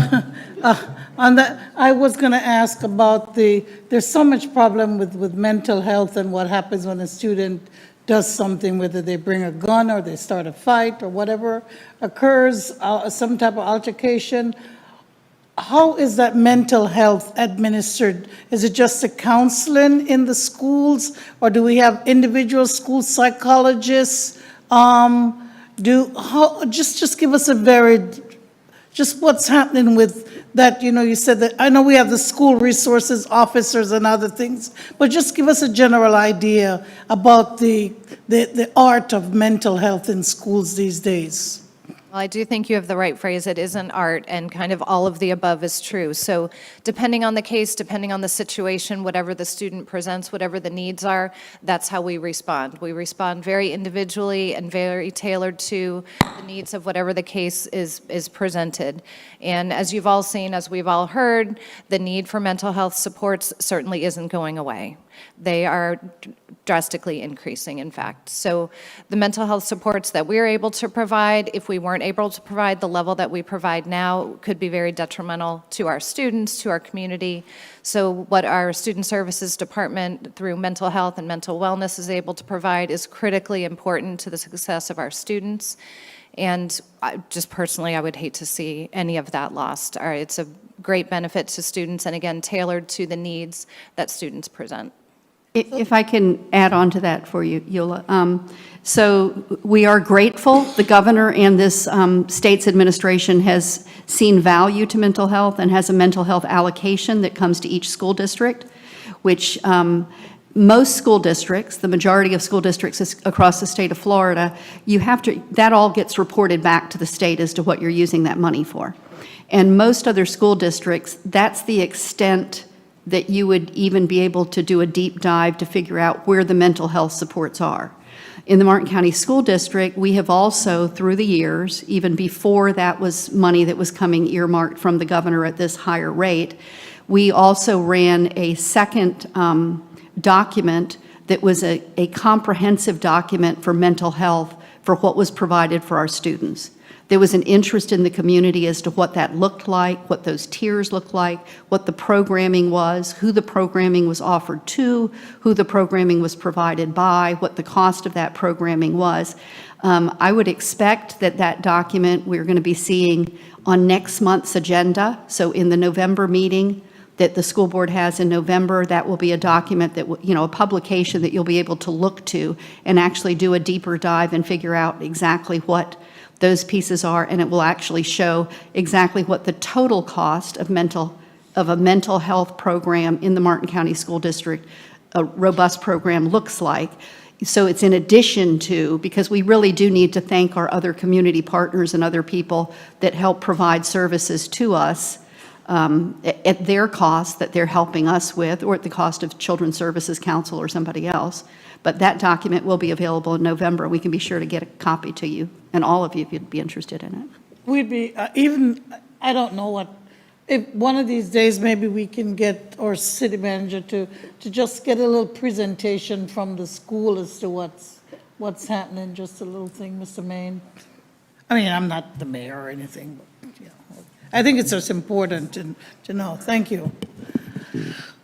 that, I was going to ask about there's so much problem with mental health and what happens when a student does something, whether they bring a gun or they start a fight or whatever occurs, some type of altercation. How is that mental health administered? Is it just a counseling in the schools, or do we have individual school psychologists? Just give us just what's happening with that. You said that, I know we have the school resources officers and other things, but just give us a general idea about the art of mental health in schools these days. Well, I do think you have the right phrase. It is an art, and kind of all of the above is true. So depending on the case, depending on the situation, whatever the student presents, whatever the needs are, that's how we respond. We respond very individually and very tailored to the needs of whatever the case is presented. And as you've all seen, as we've all heard, the need for mental health supports certainly isn't going away. They are drastically increasing, in fact. So the mental health supports that we're able to provide, if we weren't able to provide the level that we provide now, could be very detrimental to our students, to our community. So what our Student Services Department through mental health and mental wellness is able to provide is critically important to the success of our students. And just personally, I would hate to see any of that lost. It's a great benefit to students, and again, tailored to the needs that students present. If I can add on to that for you, Eula. So we are grateful. The governor and this state's administration has seen value to mental health and has a mental health allocation that comes to each school district, which most school districts, the majority of school districts across the state of Florida, that all gets reported back to the state as to what you're using that money for. And most other school districts, that's the extent that you would even be able to do a deep dive to figure out where the mental health supports are. In the Martin County School District, we have also, through the years, even before that was money that was coming earmarked from the governor at this higher rate, we also ran a second document that was a comprehensive document for mental health for what was provided for our students. There was an interest in the community as to what that looked like, what those tiers looked like, what the programming was, who the programming was offered to, who the programming was provided by, what the cost of that programming was. I would expect that document we're going to be seeing on next month's agenda. So in the November meeting that the school board has in November, that will be a document that, a publication that you'll be able to look to and actually do a deeper dive and figure out exactly what those pieces are, and it will actually show exactly what the total cost of a mental health program in the Martin County School District, a robust program, looks like. So it's in addition to, because we really do need to thank our other community partners and other people that help provide services to us at their cost that they're helping us with, or at the cost of Children's Services Council or somebody else. But that document will be available in November. We can be sure to get a copy to you, and all of you if you'd be interested in it. We'd be, I don't know what, if one of these days, maybe we can get our city manager to just get a little presentation from the school as to what's happening, just a little thing, Mr. Maine. I mean, I'm not the mayor or anything, but, you know, I think it's just important to know. Thank you.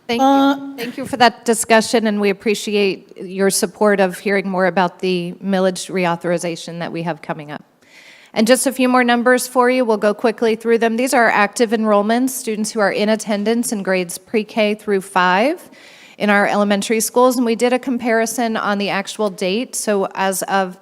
Thank you. Thank you for that discussion, and we appreciate your support of hearing more about the millage reauthorization that we have coming up. And just a few more numbers for you. We'll go quickly through them. These are active enrollments, students who are in attendance in grades pre-K through 5 in our elementary schools. And we did a comparison on the actual date. So as of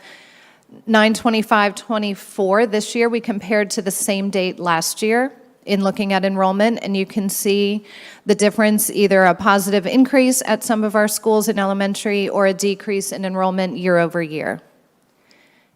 9/25/24 this year, we compared to the same date last year in looking at enrollment, and you can see the difference, either a positive increase at some of our schools in elementary or a decrease in enrollment year over year.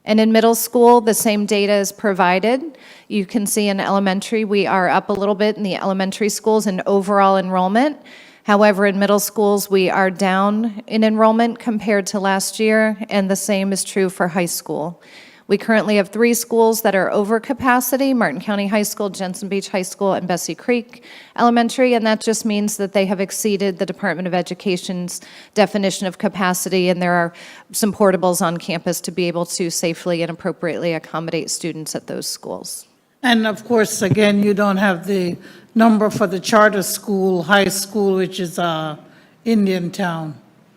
And in middle school, the same data is provided. You can see in elementary, we are up a little bit in the elementary schools in overall enrollment. However, in middle schools, we are down in enrollment compared to last year, and the same is true for high school. We currently have 3 schools that are over capacity: Martin County High School, Jensen Beach High School, and Bessie Creek Elementary, and that just means that they have exceeded the Department of Education's definition of capacity, and there are some portables on campus to be able to safely and appropriately accommodate students at those schools. And of course, again, you don't have the number for the charter school, high school, which is Indiantown.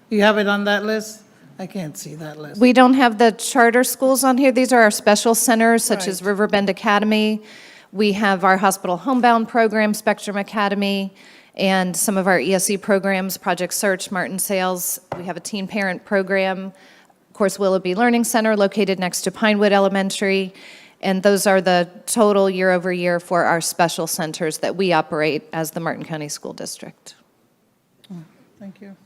You have it on that list? I can't see that list. We don't have the charter schools on here. These are our special centers, such as Riverbend Academy. We have our hospital homebound program, Spectrum Academy, and some of our ESE programs, Project Search, Martin Sales. We have a teen parent program, of course, Willoughby Learning Center, located next to Pinewood Elementary. And those are the total year over year for our special centers that we operate as the Martin County School District. Thank you.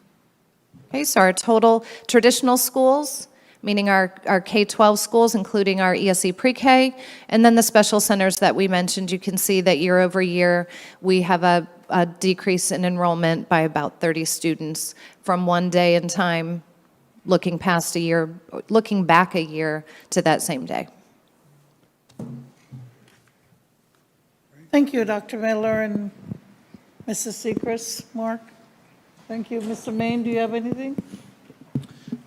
Okay, so our total traditional schools, meaning our K-12 schools, including our ESE pre-K, and then the special centers that we mentioned, you can see that year over year, we have a decrease in enrollment by about 30 students from one day in time, looking back a year to that same day. Thank you, Dr. Miller and Mrs. Sechrist. Mark? Thank you. Mr. Maine, do you have anything?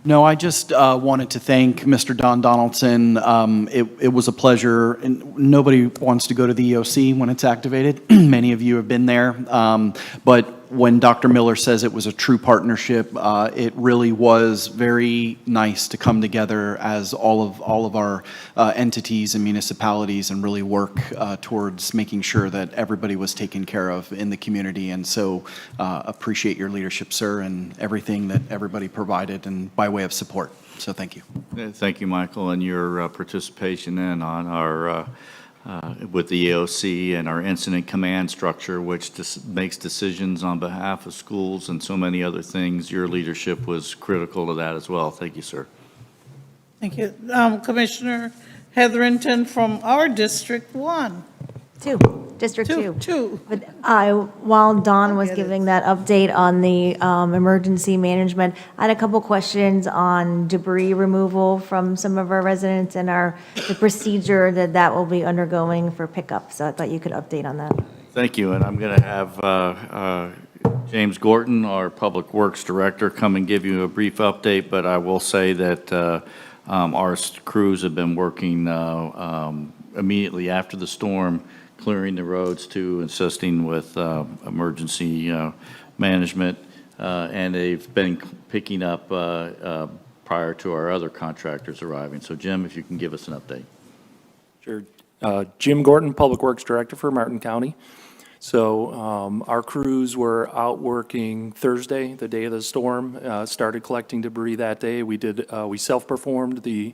No, I just wanted to thank Mr. Don Donaldson. It was a pleasure. And nobody wants to go to the EOC when it's activated. Many of you have been there. But when Dr. Miller says it was a true partnership, it really was very nice to come together as all of our entities and municipalities and really work towards making sure that everybody was taken care of in the community. And so appreciate your leadership, sir, and everything that everybody provided and by way of support. So thank you. Thank you, Michael, and your participation in on our with the EOC and our incident command structure, which makes decisions on behalf of schools and so many other things. Your leadership was critical to that as well. Thank you, sir. Thank you. Commissioner Hetherington from our District 1. District 2. Two. But while Don was giving that update on the emergency management, I had a couple questions on debris removal from some of our residents and the procedure that will be undergoing for pickup. So I thought you could update on that. Thank you, and I'm going to have James Gorton, our Public Works Director, come and give you a brief update, but I will say that our crews have been working immediately after the storm, clearing the roads to assisting with emergency management, and they've been picking up prior to our other contractors arriving. So Jim, if you can give us an update. Sure. Jim Gorton, Public Works Director for Martin County. So our crews were out working Thursday, the day of the storm, started collecting debris that day. We self-performed the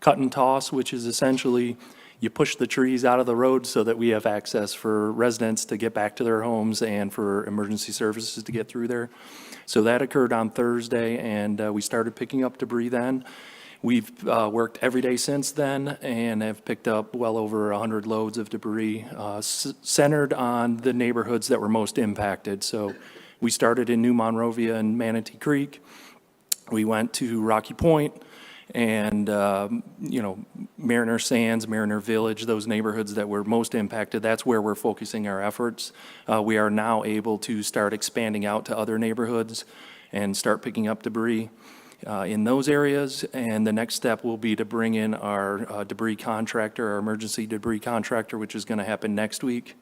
cut and toss, which is essentially you push the trees out of the road so that we have access for residents to get back to their homes and for emergency services to get through there. So that occurred on Thursday, and we started picking up debris then. We've worked every day since then and have picked up well over 100 loads of debris centered on the neighborhoods that were most impacted. So we started in New Monrovia and Manatee Creek. We went to Rocky Point and, Mariner Sands, Mariner Village, those neighborhoods that were most impacted. That's where we're focusing our efforts. We are now able to start expanding out to other neighborhoods and start picking up debris in those areas, and the next step will be to bring in our debris contractor, our emergency debris contractor, which is going to happen next week.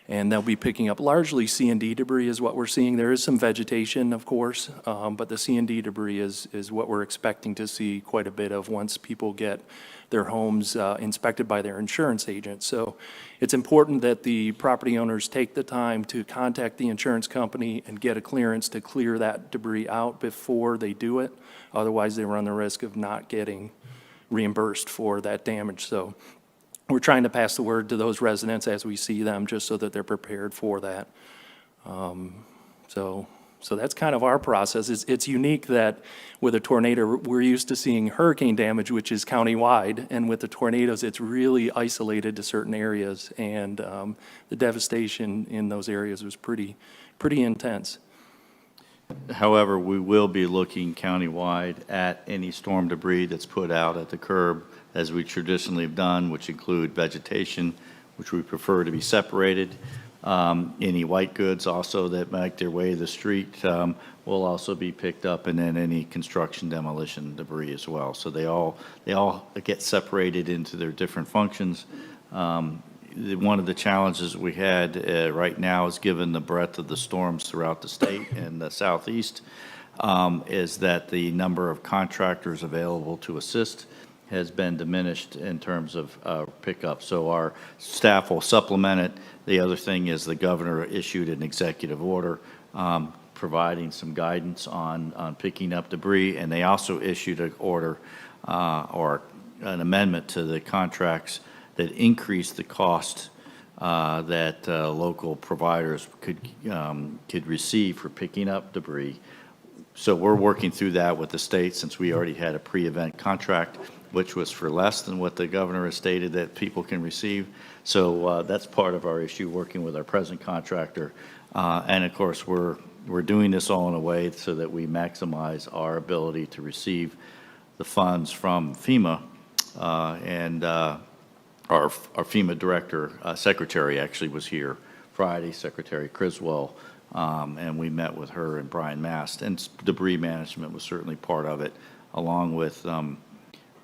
And they'll be picking up largely C&D debris is what we're seeing. There is some vegetation, of course, but the C&D debris is what we're expecting to see quite a bit of once people get their homes inspected by their insurance agent. So it's important that the property owners take the time to contact the insurance company and get a clearance to clear that debris out before they do it. Otherwise, they run the risk of not getting reimbursed for that damage. So we're trying to pass the word to those residents as we see them, just so that they're prepared for that. So that's kind of our process. It's unique that with a tornado, we're used to seeing hurricane damage, which is countywide, and with the tornadoes, it's really isolated to certain areas, and the devastation in those areas was pretty intense. However, we will be looking countywide at any storm debris that's put out at the curb, as we traditionally have done, which include vegetation, which we prefer to be separated. Any white goods also that make their way to the street will also be picked up, and then any construction demolition debris as well. So they all get separated into their different functions. One of the challenges we had right now is, given the breadth of the storms throughout the state and the southeast, is that the number of contractors available to assist has been diminished in terms of pickup. So our staff will supplement it. The other thing is the governor issued an executive order providing some guidance on picking up debris, and they also issued an order or an amendment to the contracts that increased the cost that local providers could receive for picking up debris. So we're working through that with the state, since we already had a pre-event contract, which was for less than what the governor has stated that people can receive. So that's part of our issue, working with our present contractor. And of course, we're doing this all in a way so that we maximize our ability to receive the funds from FEMA. And our FEMA director, secretary actually was here Friday, Secretary Criswell, and we met with her and Brian Mast. And debris management was certainly part of it, along with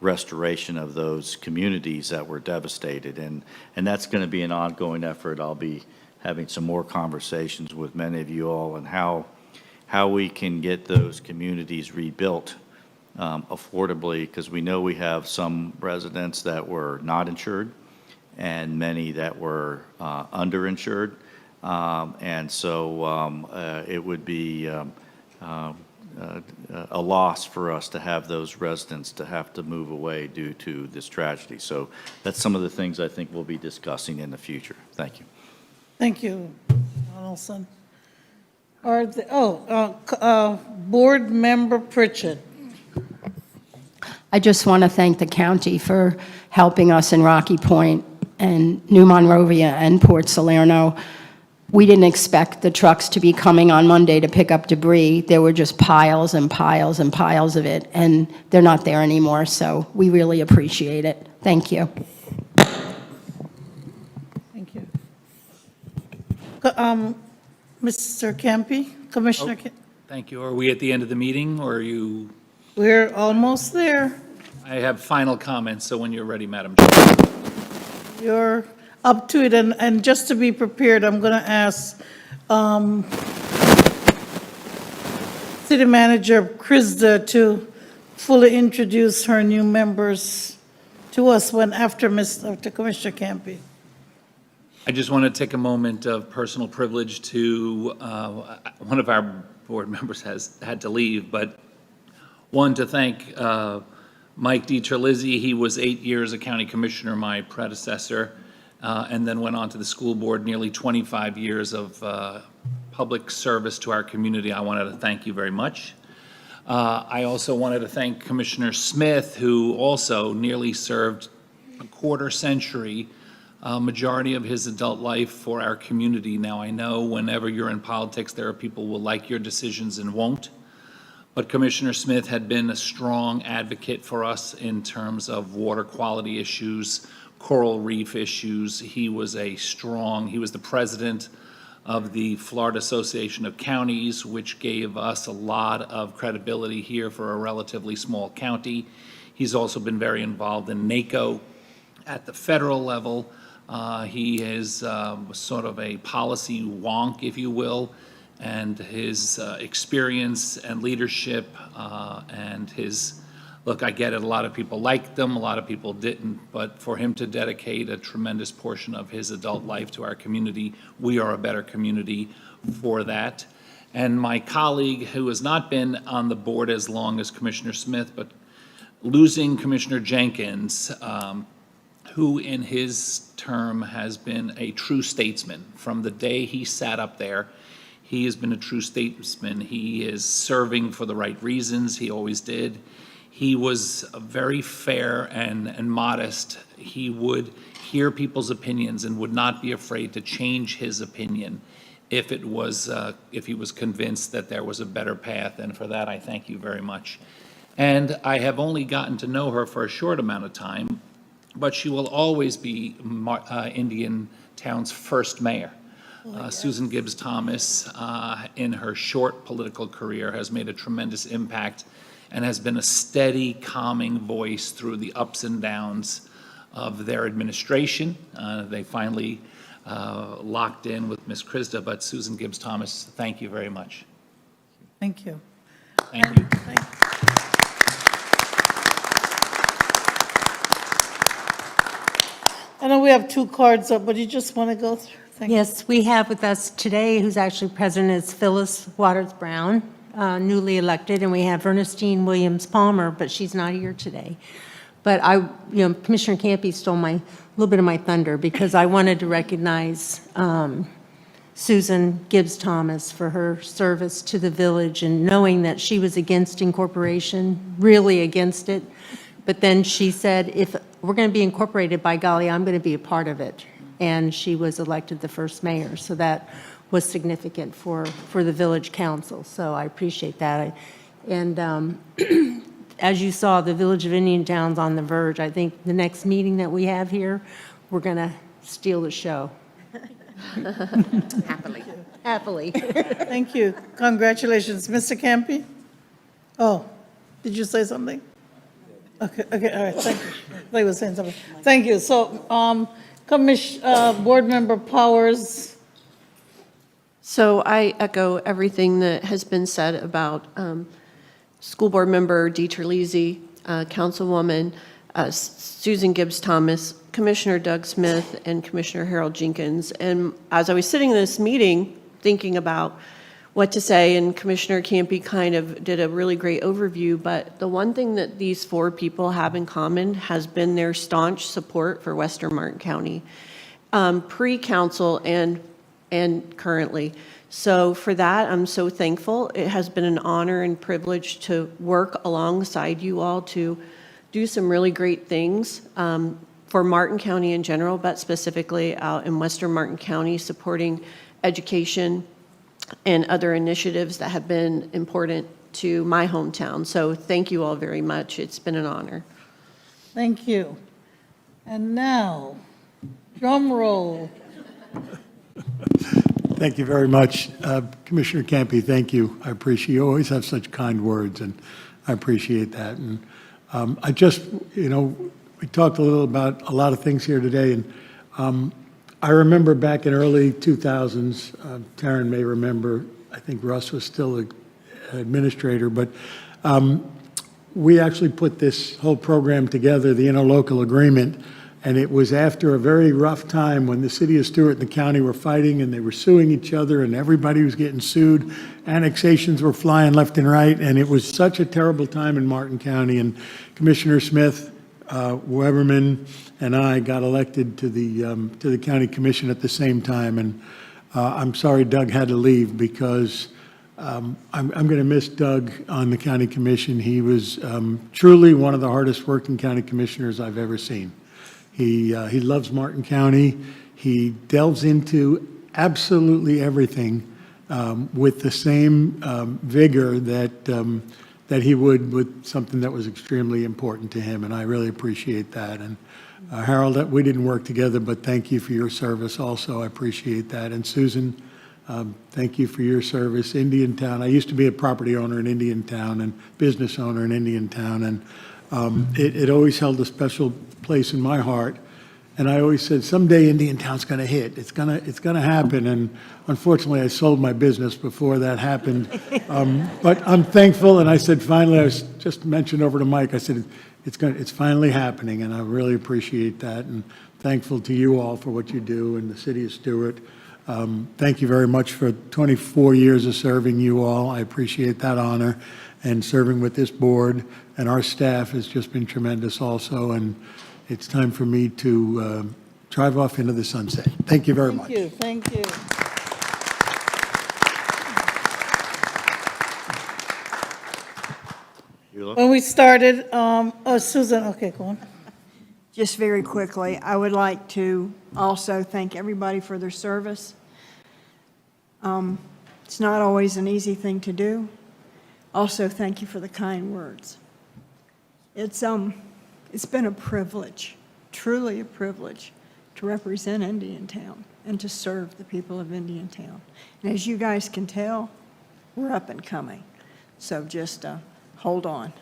restoration of those communities that were devastated. And that's going to be an ongoing effort. I'll be having some more conversations with many of you all on how we can get those communities rebuilt affordably, because we know we have some residents that were not insured and many that were underinsured. And so it would be a loss for us to have those residents to have to move away due to this tragedy. So that's some of the things I think we'll be discussing in the future. Thank you. Thank you, Donaldson. Board Member Pritchett. I just want to thank the county for helping us in Rocky Point and New Monrovia and Port Salerno. We didn't expect the trucks to be coming on Monday to pick up debris. There were just piles and piles and piles of it, and they're not there anymore, so we really appreciate it. Thank you. Thank you. Mr. Campy, Commissioner Campy. Thank you. Are we at the end of the meeting, or are you? We're almost there. I have final comments, so when you're ready, Madam Chair. You're up to it, and just to be prepared, I'm going to ask City Manager Krista to fully introduce her new members to us after Commissioner Campy. I just want to take a moment of personal privilege to, one of our board members has had to leave, but one, to thank Mike DiTerlizzi. He was 8 years a county commissioner, my predecessor, and then went on to the school board, nearly 25 years of public service to our community. I wanted to thank you very much. I also wanted to thank Commissioner Smith, who also nearly served a quarter century, majority of his adult life for our community. Now, I know whenever you're in politics, there are people who will like your decisions and won't. But Commissioner Smith had been a strong advocate for us in terms of water quality issues, coral reef issues. He was the president of the Florida Association of Counties, which gave us a lot of credibility here for a relatively small county. He's also been very involved in NACO at the federal level. He is sort of a policy wonk, if you will, and his experience and leadership and his, look, I get it, a lot of people liked them, a lot of people didn't, but for him to dedicate a tremendous portion of his adult life to our community, we are a better community for that. And my colleague, who has not been on the board as long as Commissioner Smith, but losing Commissioner Jenkins, who in his term has been a true statesman. From the day he sat up there, he has been a true statesman. He is serving for the right reasons. He always did. He was very fair and modest. He would hear people's opinions and would not be afraid to change his opinion if he was convinced that there was a better path. And for that, I thank you very much. And I have only gotten to know her for a short amount of time, but she will always be Indiantown's first mayor. Susan Gibbs Thomas, in her short political career, has made a tremendous impact and has been a steady, calming voice through the ups and downs of their administration. They finally locked in with Ms. Krista, but Susan Gibbs Thomas, thank you very much. Thank you. Thank you. I know we have 2 cards up, but you just want to go through? Yes, we have with us today, who's actually president, is Phyllis Waters Brown, newly elected, and we have Ernestine Williams Palmer, but she's not here today. But Commissioner Campy stole a little bit of my thunder, because I wanted to recognize Susan Gibbs Thomas for her service to the village, and knowing that she was against incorporation, really against it. But then she said, if we're going to be incorporated, by golly, I'm going to be a part of it. And she was elected the first mayor. So that was significant for the village council. So I appreciate that. And as you saw, the village of Indiantown's on the verge. I think the next meeting that we have here, we're going to steal the show. Happily. Thank you. Congratulations. Mr. Campy? Oh, did you say something? Okay, all right, thank you. I thought you were saying something. Thank you. So, Board Member Powers. So I echo everything that has been said about School Board Member DiTerlizzi, Councilwoman Susan Gibbs Thomas, Commissioner Doug Smith, and Commissioner Harold Jenkins. And as I was sitting in this meeting thinking about what to say, and Commissioner Campy kind of did a really great overview, but the one thing that these 4 people have in common has been their staunch support for Western Martin County, pre-council and currently. So for that, I'm so thankful. It has been an honor and privilege to work alongside you all to do some really great things for Martin County in general, but specifically out in Western Martin County, supporting education and other initiatives that have been important to my hometown. So thank you all very much. It's been an honor. Thank you. And now, drum roll. Thank you very much. Commissioner Campy, thank you. I appreciate, you always have such kind words, and I appreciate that. And I just, we talked a little about a lot of things here today, and I remember back in early 2000s, Taryn may remember, I think Russ was still an administrator, but we actually put this whole program together, the interlocal agreement, and it was after a very rough time when the city of Stewart and the county were fighting, and they were suing each other, and everybody was getting sued. Annexations were flying left and right, and it was such a terrible time in Martin County. And Commissioner Smith, Weberman, and I got elected to the county commission at the same time. And I'm sorry Doug had to leave, because I'm going to miss Doug on the county commission. He was truly one of the hardest working county commissioners I've ever seen. He loves Martin County. He delves into absolutely everything with the same vigor that he would with something that was extremely important to him, and I really appreciate that. And Harold, we didn't work together, but thank you for your service also. I appreciate that. And Susan, thank you for your service. Indiantown, I used to be a property owner in Indiantown and business owner in Indiantown, and it always held a special place in my heart. And I always said, someday Indiantown's going to hit. It's going to happen. And unfortunately, I sold my business before that happened. But I'm thankful. And I said, finally, I was just mentioned over to Mike. I said, it's finally happening. And I really appreciate that. And thankful to you all for what you do and the city of Stewart. Thank you very much for 24 years of serving you all. I appreciate that honor. And serving with this board and our staff has just been tremendous also. And it's time for me to drive off into the sunset. Thank you very much. Thank you. When we started, Susan, okay, go on. Just very quickly, I would like to also thank everybody for their service. It's not always an easy thing to do. Also, thank you for the kind words. It's been a privilege, truly a privilege, to represent Indiantown and to serve the people of Indiantown. And as you guys can tell, we're up and coming. So just hold on.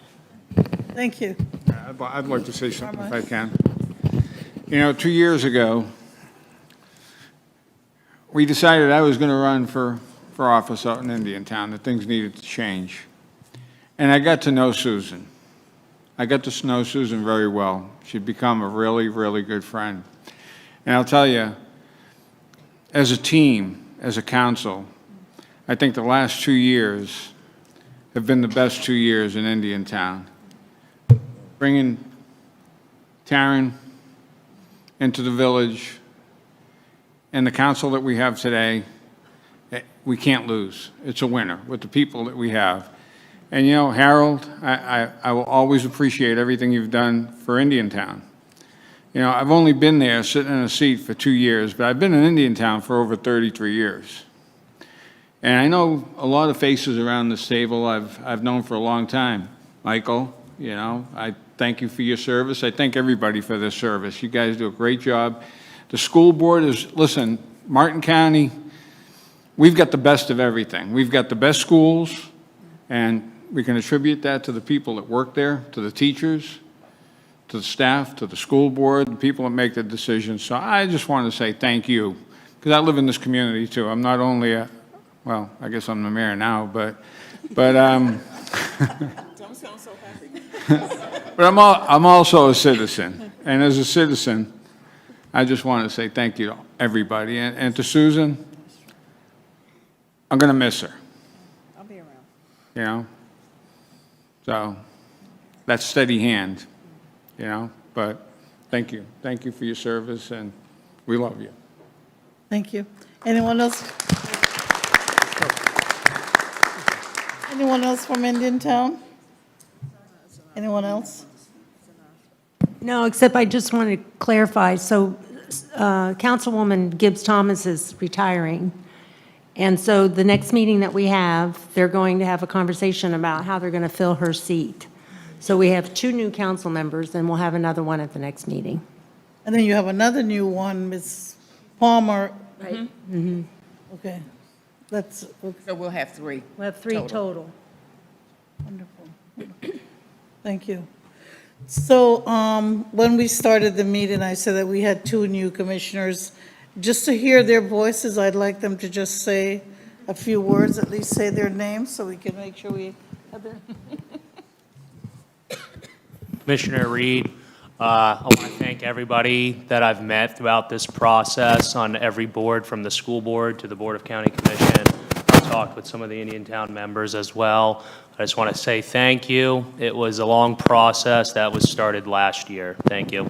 Thank you. I'd like to say something if I can. You know, 2 years ago, we decided I was going to run for office out in Indiantown, that things needed to change. And I got to know Susan. I got to know Susan very well. She'd become a really, really good friend. And I'll tell you, as a team, as a council, I think the last 2 years have been the best 2 years in Indiantown. Bringing Taryn into the village and the council that we have today, we can't lose. It's a winner with the people that we have. And, you know, Harold, I will always appreciate everything you've done for Indiantown. You know, I've only been there sitting in a seat for 2 years, but I've been in Indiantown for over 33 years. And I know a lot of faces around this table I've known for a long time. Michael, you know, I thank you for your service. I thank everybody for their service. You guys do a great job. The school board is, listen, Martin County, we've got the best of everything. We've got the best schools, and we can attribute that to the people that work there, to the teachers, to the staff, to the school board, the people that make the decisions. So I just want to say thank you, because I live in this community too. I'm not only a, well, I guess I'm the mayor now, but don't sound so happy. But I'm also a citizen, and as a citizen, I just want to say thank you to everybody, and to Susan. I'm going to miss her. I'll be around. You know? So that's steady hand, you know? But thank you. Thank you for your service, and we love you. Thank you. Anyone else? Anyone else from Indiantown? Anyone else? No, except I just want to clarify. So Councilwoman Gibbs Thomas is retiring. And so the next meeting that we have, they're going to have a conversation about how they're going to fill her seat. So we have 2 new council members, and we'll have another one at the next meeting. And then you have another new one, Ms. Palmer. Right. Mm-hmm. Okay. That's, So we'll have 3. We'll have 3 total. wonderful. Thank you. So when we started the meeting, I said that we had 2 new commissioners. Just to hear their voices, I'd like them to just say a few words, at least say their names, so we can make sure we have their... Commissioner Reed, I want to thank everybody that I've met throughout this process on every board, from the school board to the Board of County Commission. I've talked with some of the Indiantown members as well. I just want to say thank you. It was a long process that was started last year. Thank you.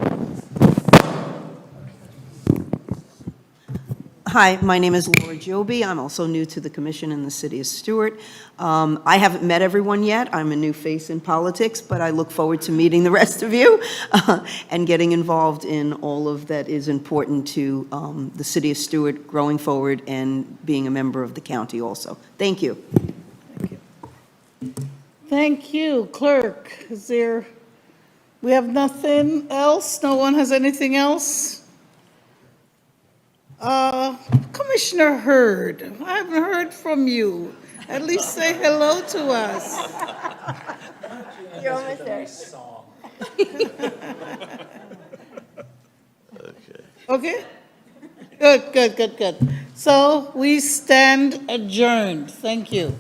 Hi, my name is Laura Joby. I'm also new to the commission in the city of Stewart. I haven't met everyone yet. I'm a new face in politics, but I look forward to meeting the rest of you and getting involved in all of that is important to the city of Stewart growing forward and being a member of the county also. Thank you. Thank you. Clerk, we have nothing else? No one has anything else? Commissioner Hurd, I haven't heard from you. At least say hello to us. You're almost there. Okay? Good. So we stand adjourned. Thank you.